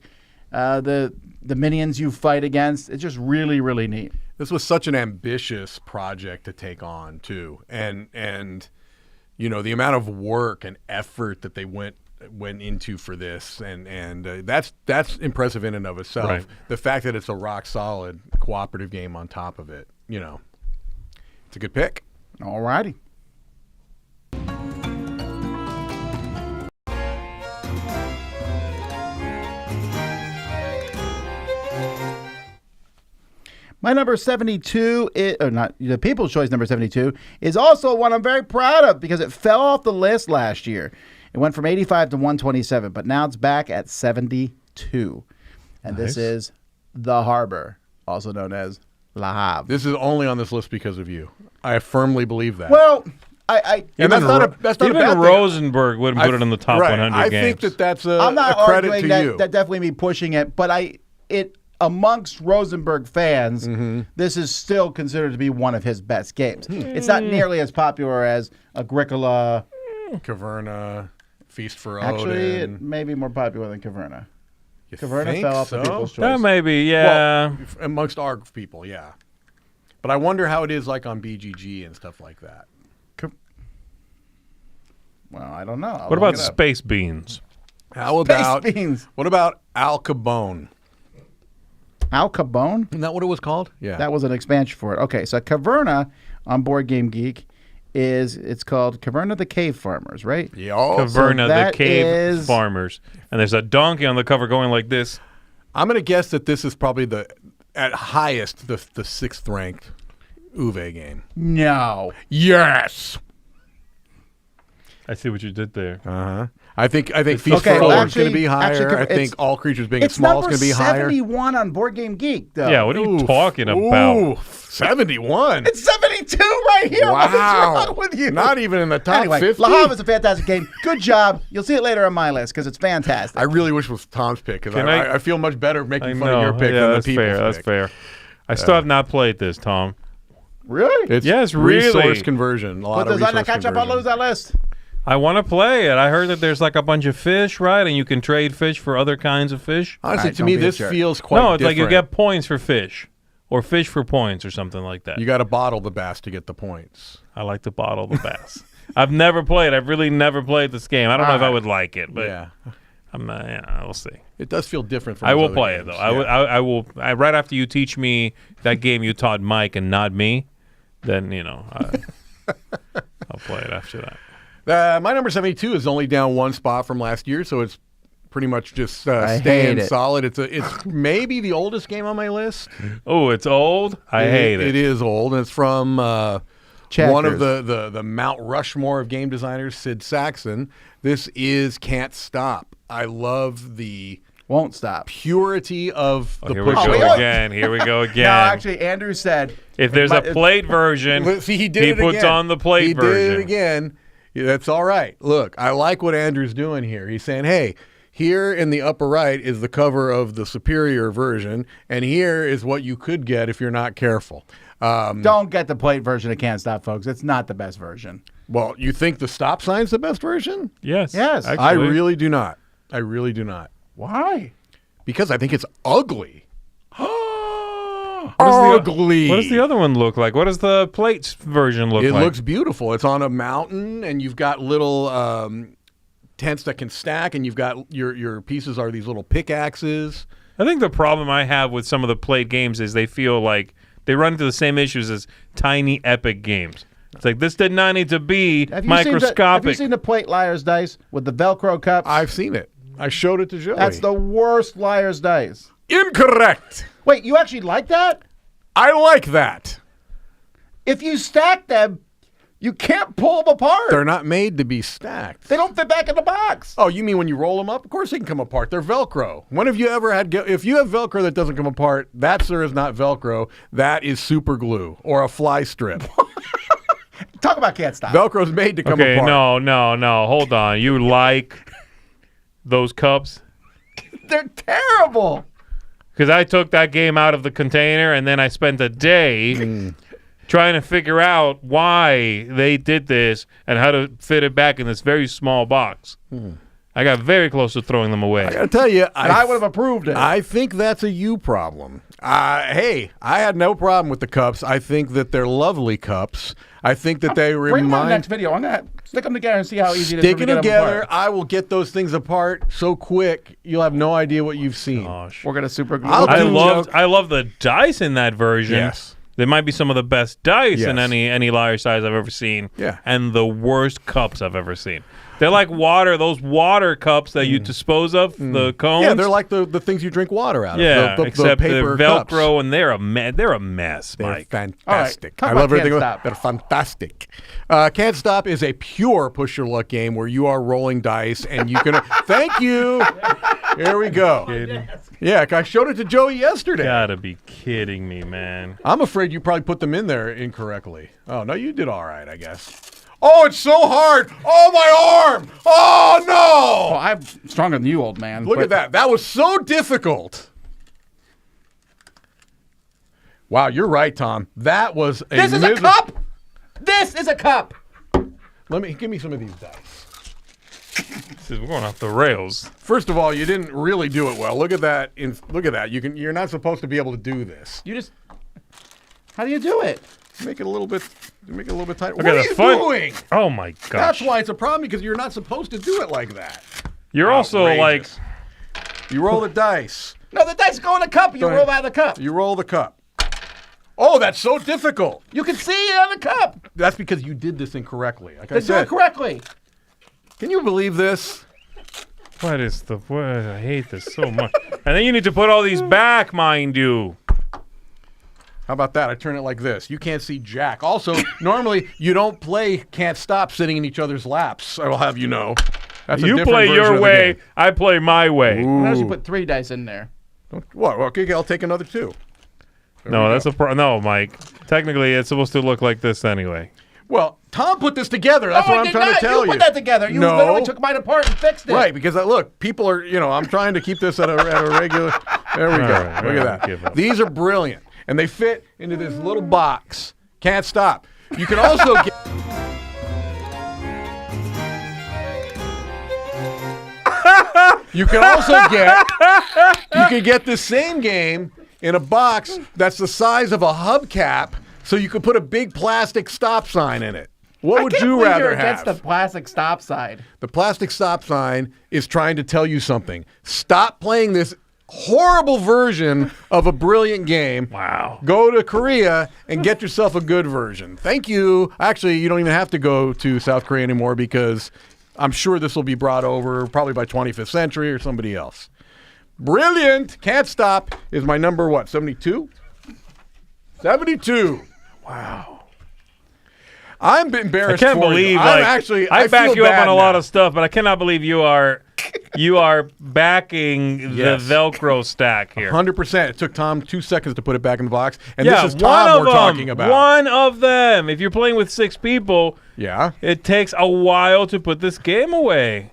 the minions you fight against. It's just really, really neat. This was such an ambitious project to take on too, and the amount of work and effort that they went into for this, and that's impressive in and of itself. Right. The fact that it's a rock solid cooperative game on top of it, it's a good pick. All righty. My number 72, the People's Choice number 72, is also one I'm very proud of because it fell off the list last year. It went from 85 to 127, but now it's back at 72. And Nice. This is The Harbor, also known as La Havre. This is only on this list because of you. I firmly believe that. Well, and that's not a bad Even thing. Rosenberg wouldn't put it in the top right. 100 I games. think that's I'm not a credit arguing to that, you. that definitely me pushing it, but amongst Rosenberg fans, this is still considered to be one of his best games. It's not nearly as popular as Agricola. Caverna, Feast for Actually, Odin. it may be more popular than Caverna. You Caverna think fell off so? the People's Choice. That maybe, yeah. Well, amongst our people, yeah. But I wonder how it is like on BGG and stuff like that. Well, I don't know. I'll What look about it up. Space Beans? How about Beans. What about Al Capone? Al Capone? Isn't that what it was called? Yeah. That was an expansion for it. Okay, so Caverna on Board Game Geek it's called Caverna the Cave Farmers, right? Yeah. Caverna, the that Cave is- Farmers. And there's a donkey on the cover going like this. I'm going to guess that this is probably at highest the sixth ranked Uwe game. No. Yes. I see what you did there. Uh-huh. I think Feast Okay, for well, Odin is going to be higher. I it's- think All Creatures Big and It's Small is number going to be higher. 71 on Board Game Geek, though. Yeah, what are you Oof. talking about? Ooh, 71. It's 72 right here. What is wrong with you? Not even in the top Anyway, 50. La Havre is a fantastic game. Good job. You'll see it later on my list because it's fantastic. I really wish it was Tom's pick because Can I feel much better I making fun know. of your pick Yeah, than that's the people's fair. pick. That's fair. I still have not played this, Tom. Really? It's Yes, really. resource conversion. A lot Put of those on the resource catch up on conversion. lose that list. I want to play it. I heard that there's like a bunch of fish, right? And you can trade fish for other kinds of fish. Honestly, Alright, to don't me, be a this jerk. feels quite No, it's like you different. get points for fish. Or fish for points or something like that. You got to bottle the bass to get the points. I like to bottle the bass. I've never played. I've really never played this game. I don't know if I would like it, but Yeah. we'll see. It does feel different from I those will other play it games. though. I will. Right after you teach me that game you taught Mike and not me, then I'll play it after that. My number 72 is only down one spot from last year, so it's pretty much just hate staying it. solid. It's maybe the oldest game on my list. Oh, it's old. I hate it. It is old, and it's from one Checkers. of the Mount Rushmore of game designers, Sid Saxon. This is Can't Stop. I love the Won't stop. purity of the Here we push. go we are- again. Here we go again. No, actually, Andrew said if there's a plate version, See, he did it puts again. on the plate he version. did it again. Yeah, that's all right. Look, I like what Andrew's doing here. He's saying, hey, here in the upper right is the cover of the superior version, and here is what you could get if you're not careful. don't get the plate version of Can't Stop, folks. It's not the best version. Well, you think the stop sign's the best version? Yes. Yes. Actually. I really do not. I really do not. Why? Because I think it's ugly. What Ugly. does the other one look like? What does the plates version look It like? looks beautiful. It's on a mountain, and you've got little tents that can stack, and you've got your pieces are these little pickaxes. I think the problem I have with some of the plate games is they feel like they run into the same issues as tiny epic games. It's like this did not need to be Have you microscopic. seen the plate liar's dice with the Velcro cups? I've seen it. I showed it to Joey. That's the worst liar's dice. Incorrect. Wait, you actually like that? I like that. If you stack them, you can't pull them apart. They're not made to be stacked. They don't fit back in the box. Oh, you mean when you roll them up? Of course they can come apart. They're Velcro. When have you ever had... If you have Velcro that doesn't come apart, that, sir, is not Velcro. That is super glue or a fly strip. Talk about Can't Stop. Velcro's made to come Okay, apart. no. Hold on. You like those cups? They're terrible. Because I took that game out of the container and then I spent a day trying to figure out why they did this and how to fit it back in this very small box. I got very close to throwing them away. I got to tell you, And I would have approved it. I think that's a you problem. Hey, I had no problem with the cups. I think that they're lovely cups. I think that they Bring them on the remind. next video. I'm going to stick them together and see how easy it is Sticking to get together, them apart. I will get those things apart so quick you'll have no idea what you've seen. Gosh. We're going to super glue I'll them. do- I love the dice in that version. Yes. They might be some of the best dice in Yes. any liar size I've ever seen. Yeah. And the worst cups I've ever seen. They're like water, those water cups that you dispose of, the cones. Yeah, they're like the things you drink water out of. Yeah, the except paper they're cups. Velcro, and they're a mess, They're Mike. fantastic. Talk I about love everything Can't about Stop. They're fantastic. Can't Stop is a pure push your luck game where you are rolling dice and you can. Thank you. Here we go. Yeah, I showed it to Joey yesterday. Gotta be kidding me, man. I'm afraid you probably put them in there incorrectly. Oh, no, you did all right, I guess. Oh, it's so hard. Oh, my arm. Oh, Oh, no. I'm stronger than you, old man. Look but at that. That was so difficult. Wow, you're right, Tom. That was a This is a cup. This is a cup. Give me some of these dice. We're going off the rails. First of all, you didn't really do it well. Look at that. Look at that. You're not supposed to be able to do this. You just. How do you do it? Make it a little bit tighter. Look What at are the you foot. doing? Oh my gosh. That's why it's a problem, because you're not supposed to do it like that. You're also like, Outrageous. You roll the dice. No, the dice go in the cup. You Go roll ahead. out of the cup. You roll the cup. Oh, that's so difficult. You can see it on the cup. That's because you did this incorrectly. Like I They do said, it correctly. can you believe this? what I hate this so much. And then you need to put all these back, mind you. How about that? I turn it like this. You can't see jack. Also, normally you don't play Can't Stop sitting in each other's laps. I will have you know. That's a You different play version your of the way, game. I play my way. Notice you put 3 dice in there. What? Well, okay, I'll take another 2. No, that's no, Mike. Technically, it's supposed to look like this anyway. Well, Tom put this together. That's No, what I I'm did trying not. to tell you. You put that together. You No. literally took mine apart and fixed it. Right, because look, people are, I'm trying to keep this at a regular. There we go. right, Look all at right, give that. up. These are brilliant, and they fit into this little box. Can't Stop. You can also get. You can also get. You can get the same game in a box that's the size of a hubcap, so you could put a big plastic stop sign in it. What would I can't you believe rather you're have? against the plastic stop sign. The plastic stop sign is trying to tell you something. Stop playing this horrible version of a brilliant game. Wow. Go to Korea and get yourself a good version. Thank you. Actually, you don't even have to go to South Korea anymore, because I'm sure this will be brought over probably by 25th Century or somebody else. Brilliant. Can't Stop is my number, what, 72? 72. Wow. I'm I embarrassed can't for believe you. I back feel you up bad on a lot now. of stuff, but I cannot believe you are backing Yes. the Velcro stack here. 100%. It took Tom 2 seconds to put it back in the box. And Yeah, this is one Tom of we're them. talking about. One of them. If you're playing with 6 people, Yeah. it takes a while to put this game away.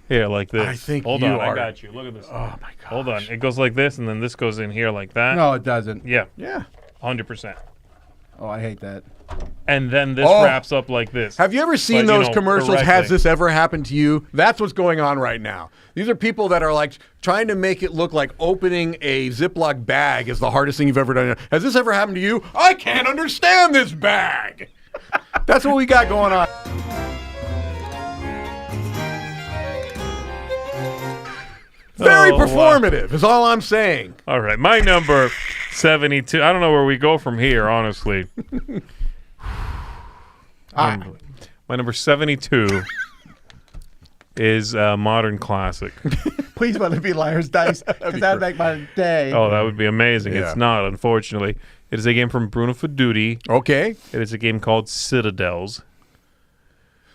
Here, like this. I think Hold you on, are- I got you. Look at this. Oh, my God. Hold on. It goes like this, and then this goes in here like that. No, it doesn't. Yeah, Yeah. 100%. Oh, I hate that. And then this Oh. wraps up like this. Have you ever seen But, you those know, commercials? correctly. Has this ever happened to you? That's what's going on right now. These are people that are like trying to make it look like opening a Ziploc bag is the hardest thing you've ever done. Has this ever happened to you? I can't understand this bag. That's what we got going on. Very Oh, wow. performative is all I'm saying. All right, my number 72. I don't know where we go from here, honestly. My number 72 is a modern classic. Please let it be Liar's Dice, because that'd make my day. Oh, that would be amazing. Yeah. It's not, unfortunately. It is a game from Bruno Fedudi. Okay. It is a game called Citadels.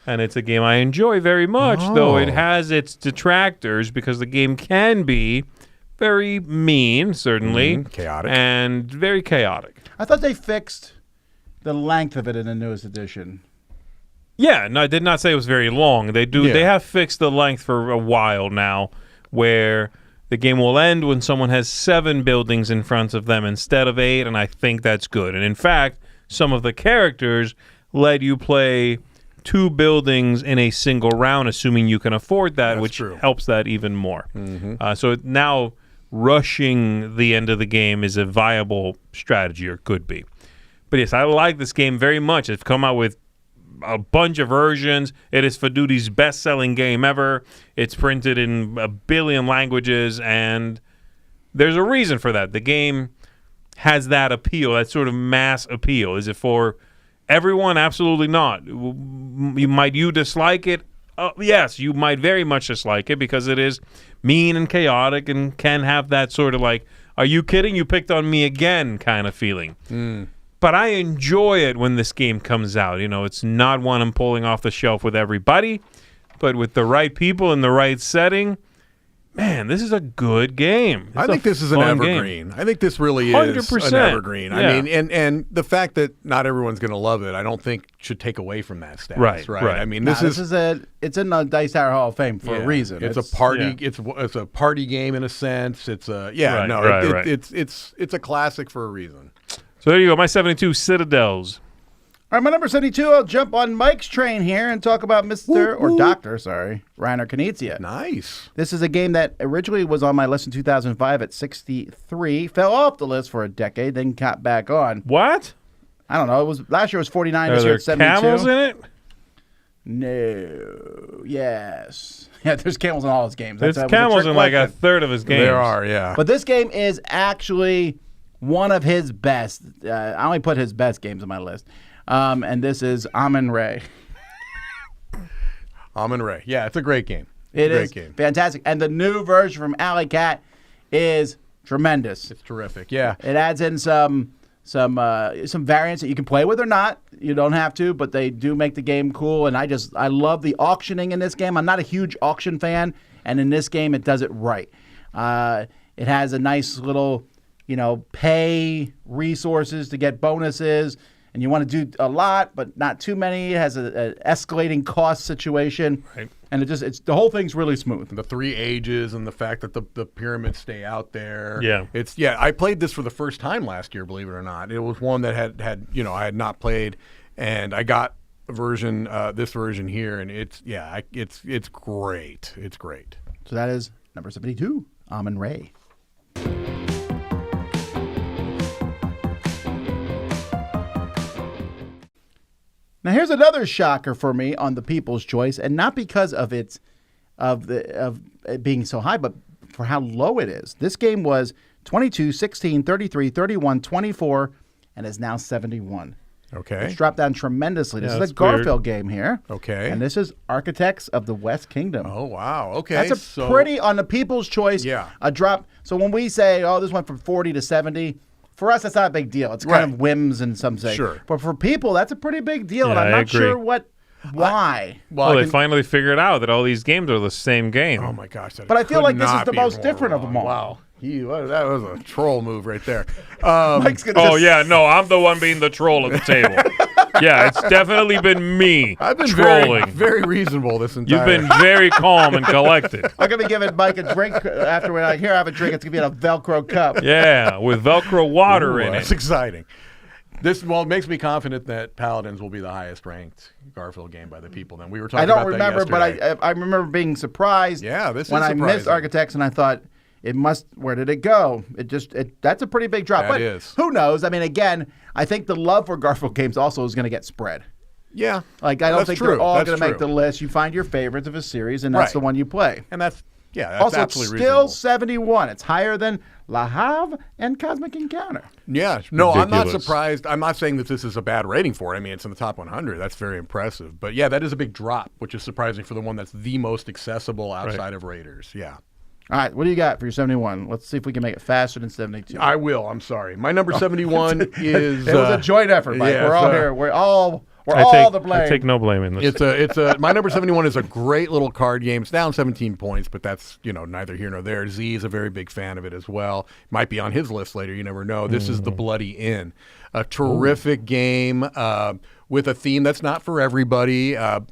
And it's a game I enjoy very much, though it has its detractors, because the game can be very mean, certainly. Chaotic. And very chaotic. I thought they fixed the length of it in the newest edition. Yeah, no, I did not say it was very long. They do. Yeah. They have fixed the length for a while now, where the game will end when someone has 7 buildings in front of them instead of 8, and I think that's good. And in fact, some of the characters let you play 2 buildings in a single round, assuming you can afford that, That's which true. helps that even more. So now rushing the end of the game is a viable strategy, or could be. But yes, I like this game very much. It's come out with a bunch of versions. It is Fadudi's best-selling game ever. It's printed in a billion languages, and there's a reason for that. The game has that appeal, that sort of mass appeal. Is it for everyone? Absolutely not. Might you dislike it? Yes, you might very much dislike it because it is mean and chaotic and can have that sort of like, are you kidding? You picked on me again kind of feeling. But I enjoy it when this game comes out. You know, it's not one I'm pulling off the shelf with everybody, but with the right people in the right setting, man, this is a good game. I think this is an evergreen. I think this really is 100%. an evergreen. Yeah. I mean, and the fact that not everyone's going to love it, I don't think should take away from that status. Right. I mean, this is it's in the Dice Tower Hall of Fame for a reason. It's a party. It's a party game in a sense. It's a it's a classic for a reason. So there you go. My 72 Citadels. All right, my number 72, I'll jump on Mike's train here and talk about Dr. Reiner Knizia. Nice. This is a game that originally was on my list in 2005 at 63, fell off the list for a decade, then got back on. What? I don't know. It was last year was 49, Are this year there it's 72. camels in it? No. Yes. Yeah, there's camels in all his games. There's That was a camels trick in like a question. third of his games. There are, yeah. But this game is actually one of his best. I only put his best games on my list. And this is Amun-Re. Amun-Re. Yeah, it's a great game. It is great game. fantastic. And the new version from Alley Cat is tremendous. It's terrific. Yeah. It adds in some variants that you can play with or not. You don't have to, but they do make the game cool. And I love the auctioning in this game. I'm not a huge auction fan, and in this game it does it right. It has a nice little, pay resources to get bonuses. And you want to do a lot, but not too many. It has an escalating cost situation, Right. And it's the whole thing's really smooth. The 3 ages and the fact that the pyramids stay out there. Yeah. I played this for the first time last year, believe it or not. It was one that had I had not played, and I got a version, this version here, and it's great. It's great. So that is number 72, Amun-Re. Now here's another shocker for me on the People's Choice, and not because of it being so high, but for how low it is. This game was 22, 16, 33, 31, 24, and is now 71. Okay. It's dropped down tremendously. This is a that's Garfield game here. Okay. And this is Architects of the West Kingdom. Oh, wow. Okay. That's pretty on the People's Choice. Yeah. A drop. So when we say, this went from 40 to 70, for us, that's not a big deal. It's kind of whims in some say. Sure. But for people, that's a pretty big deal, and Yeah, I'm I not agree. sure why. Well, they finally figured out that all these games are the same game. Oh my gosh! But I feel like this is the most different of them all. Wow, that was a troll move right there. Mike's gonna Oh, just- yeah, no, I'm the one being the troll at the table. Yeah, it's definitely been me I've been trolling. very reasonable this entire. You've been very calm and collected. I'm gonna be giving Mike a drink after we're like, here, have a drink. It's gonna be in a Velcro cup. Yeah, with Velcro water in That's it. exciting. It makes me confident that Paladins will be the highest ranked Garfield game by the people. Then we were talking. I don't about remember, that but yesterday. I remember being surprised. Yeah, this when is I missed surprising. Architects, and I thought it must. Where did it go? That's a pretty big drop. That but is. Who knows? I mean, again, I think the love for Garfield games also is going to get spread. Yeah, Like I don't that's think true. they're all That's going to make true. the list. You find your favorites of a series, and that's Right. the one you play. and that's Also, it's absolutely still reasonable. 71. It's higher than La Havre and Cosmic Encounter. Yeah, no, I'm not Ridiculous. surprised. I'm not saying that this is a bad rating for it. I mean, it's in the top 100. That's very impressive. But yeah, that is a big drop, which is surprising for the one that's the most accessible outside of Raiders. Yeah. All right, what do you got for your 71? Let's see if we can make it faster than 72. I will. I'm sorry. My number 71 is. It was a joint effort, Mike. yeah, We're all so- here. We're all the blame. I take no blame in this. My number 71 is a great little card game. It's down 17 points, but that's, neither here nor there. Z is a very big fan of it as well. Might be on his list later. You never know. This is The Bloody Inn, a terrific game with a theme that's not for everybody, and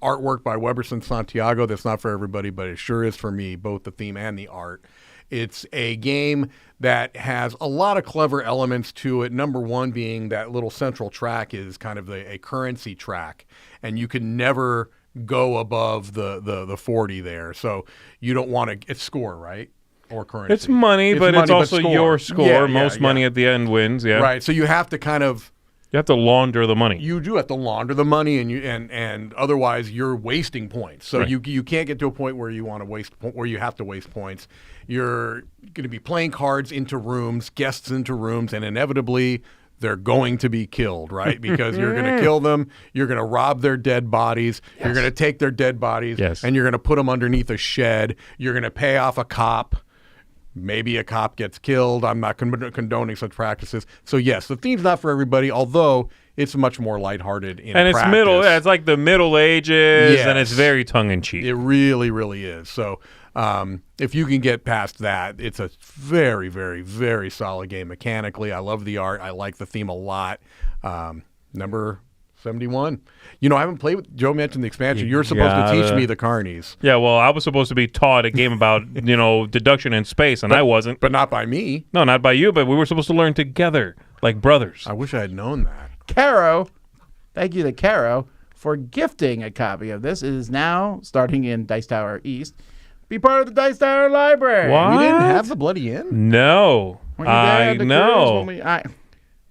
artwork by Weberson Santiago that's not for everybody, but it sure is for me, both the theme and the art. It's a game that has a lot of clever elements to it. Number one being that little central track is kind of a currency track, and you can never go above the 40 there. So you don't want to. It's score, right? Or currency. It's money, but it's also score. your score. Yeah, Most money at the end wins. Yeah, right. So you have to kind of. You have to launder the money. You do have to launder the money, and otherwise you're wasting points. So Right. you can't get to a point where you want to where you have to waste points. You're going to be playing cards into rooms, guests into rooms, and inevitably they're going to be killed, right? Because you're going to kill them, you're going to rob their dead bodies, you're going to take their dead bodies, and you're going to put them underneath a shed. You're going to pay off a cop. Maybe a cop gets killed. I'm not condoning such practices. So, yes, the theme's not for everybody, although it's much more lighthearted in and it's practice. it's like the Middle Ages, Yes. and it's very tongue-in-cheek. It really, really is. So, if you can get past that, it's a very, very, very solid game mechanically. I love the art. I like the theme a lot. Number 71. You know, I haven't played with Joe mentioned the expansion. You're supposed to teach me the carnies. Yeah, well, I was supposed to be taught a game about, deduction in space, and I wasn't. But not by me. No, not by you, but we were supposed to learn together, like brothers. I wish I had known that. Caro, thank you to Caro for gifting a copy of this. It is now starting in Dice Tower East. Be part of the Dice Tower Library. What? You didn't have the bloody end? No. Weren't you there I at the cruise know. when we-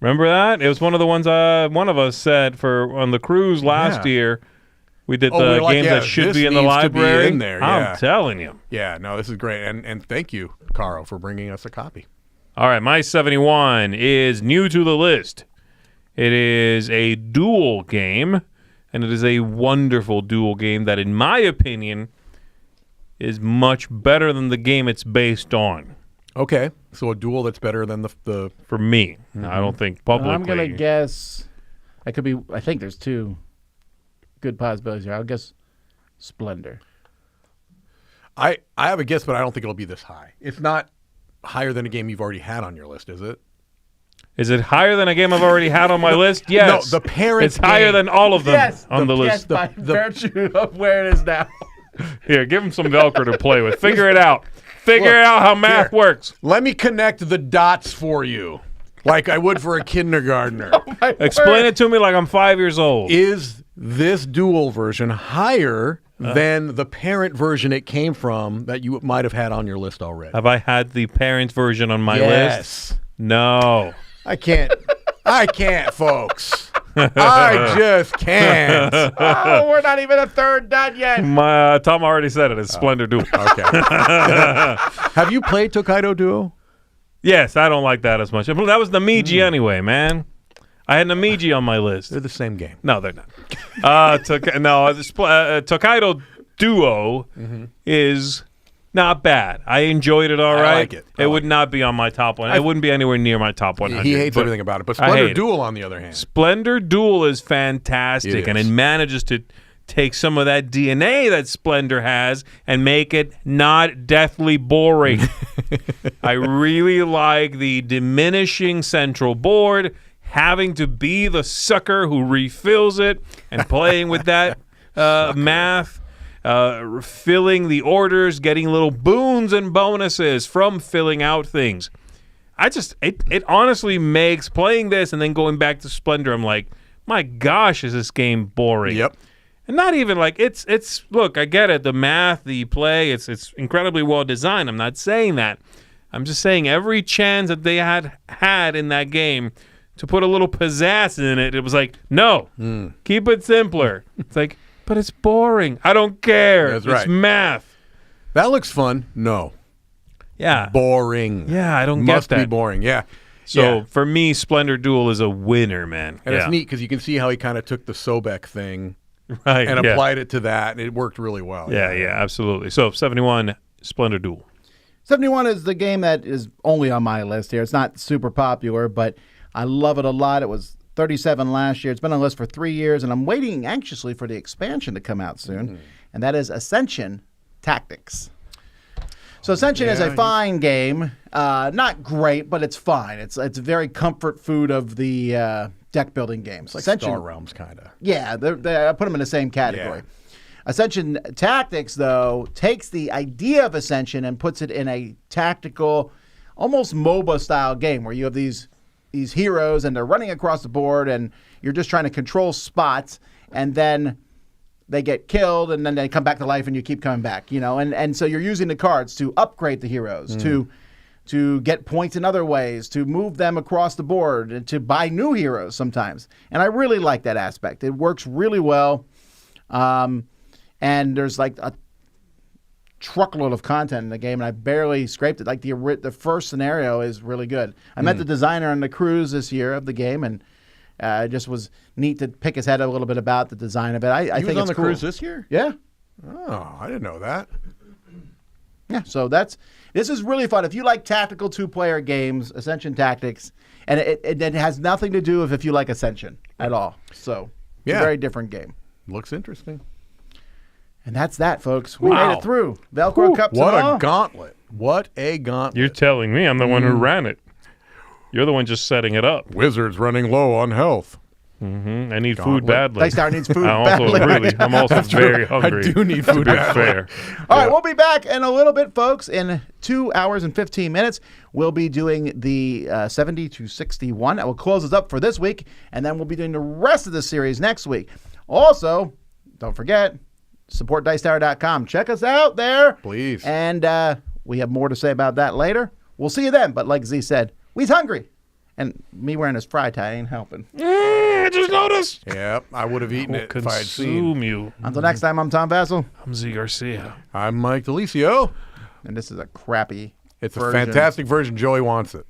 Remember that? It was one of the ones one of us said on the cruise last year. We did we the were like, games that should this be in the needs to be library. in there, I'm yeah. telling you. Yeah, no, this is great. And thank you, Caro, for bringing us a copy. All right, my 71 is new to the list. It is a duel game, and it is a wonderful duel game that, in my opinion, is much better than the game it's based on. Okay, so a duel that's better than the For me. I don't think publicly. I'm going to guess, I think there's two good possibilities here. I'll guess Splendor. I have a guess, but I don't think it'll be this high. It's not higher than a game you've already had on your list, is it? Is it higher than a game I've already had on my list? Yes. No, the parent It's higher game. than all of them on the list. Yes, by virtue of where it is now. Here, give him some Velcro to play with. Figure it out. Figure out how math works. Let me connect the dots for you, like I would for a kindergartner. Explain it to me like I'm 5 years old. Is this dual version higher than the parent version it came from that you might have had on your list already? Have I had the parent version on my list? Yes. No. I can't, folks. I just can't. Oh, we're not even a third done yet. Tom already said it. It's Splendor Duel. Okay. Have you played Tokaido Duo? Yes, I don't like that as much. That was Namiji anyway, man. I had Namiji on my list. They're the same game. No, they're not. Tokaido Duo is not bad. I enjoyed it all right. like it. It would not be on my top one. It wouldn't be anywhere near my top 100. He hates but everything about it. But I hate Splendor it. Duel, on the other hand. Splendor Duel is fantastic, It and is. it manages to take some of that DNA that Splendor has and make it not deathly boring. I really like the diminishing central board, having to be the sucker who refills it and playing with that math. Filling the orders, getting little boons and bonuses from filling out things. It honestly makes playing this and then going back to Splendor, I'm like, my gosh, is this game boring? Yep. And not even like it's look, I get it, the math, the play, it's incredibly well designed. I'm not saying that. I'm just saying every chance that they had in that game to put a little pizzazz in it, it was like, no, keep it simpler. It's like, but it's boring. I don't care. That's It's right. math. That looks fun. No. Yeah. Boring. Yeah, I don't Must get be that. boring. Yeah. So Yeah. for me, Splendor Duel is a winner, man. And yeah. it's neat because you can see how he kind of took the Sobek thing Right. and yeah. applied it to that, and it worked really well. Yeah, absolutely. So 71, Splendor Duel. 71 is the game that is only on my list here. It's not super popular, but I love it a lot. It was 37 last year. It's been on the list for 3 years, and I'm waiting anxiously for the expansion to come out soon, and that is Ascension Tactics. So Ascension is a fine game. Not great, but it's fine. It's very comfort food of the deck building games. Like Ascension, Star Realms, kind of. yeah, I put them in the same category. Ascension Tactics, though, takes the idea of Ascension and puts it in a tactical, almost MOBA-style game where you have these heroes and they're running across the board and you're just trying to control spots, and then they get killed and then they come back to life and you keep coming back, and so you're using the cards to upgrade the heroes, to get points in other ways, to move them across the board, and to buy new heroes sometimes. And I really like that aspect. It works really well. And there's like a truckload of content in the game, and I barely scraped it. Like the first scenario is really good. I met the designer on the cruise this year of the game, and it just was neat to pick his head a little bit about the design of it. I think was on it's the cool. cruise this year? Yeah. Oh, I didn't know that. Yeah, so this is really fun. If you like tactical two-player games, Ascension Tactics, and it has nothing to do with if you like Ascension at all. So it's a very different game. Looks interesting. And that's that, folks. We made it through. Velcro Cups What and all. a gauntlet. What a gauntlet. You're telling me I'm the one who ran it. You're the one just setting it up. Wizards running low on health. I need food badly. Dice Tower needs food also badly. I'm also very hungry. I do need food To be badly. fair. All right, we'll be back in a little bit, folks. In 2 hours and 15 minutes, we'll be doing the 70 to 61. That will close us up for this week, and then we'll be doing the rest of the series next week. Also, don't forget, supportdicetower.com. Check us out there. Please. And we have more to say about that later. We'll see you then. But like Z said, we's hungry. And me wearing this fry tie ain't helping. I just noticed. Yep, I would have eaten it if I had seen. Consume you. Until next time, I'm Tom Vasel. I'm Zee Garcia. I'm Mike DiLisio. And this is a crappy It's a version. fantastic version. Joey wants it.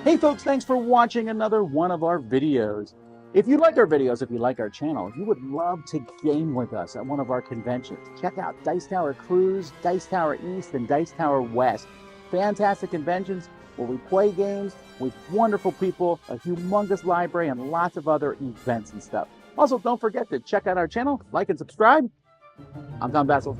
Hey folks, thanks for watching another one of our videos. If you like our videos, if you like our channel, if you would love to game with us at one of our conventions, check out Dice Tower Cruise, Dice Tower East, and Dice Tower West. Fantastic conventions where we play games with wonderful people, a humongous library, and lots of other events and stuff. Also, don't forget to check out our channel, like and subscribe. I'm Tom Vasel.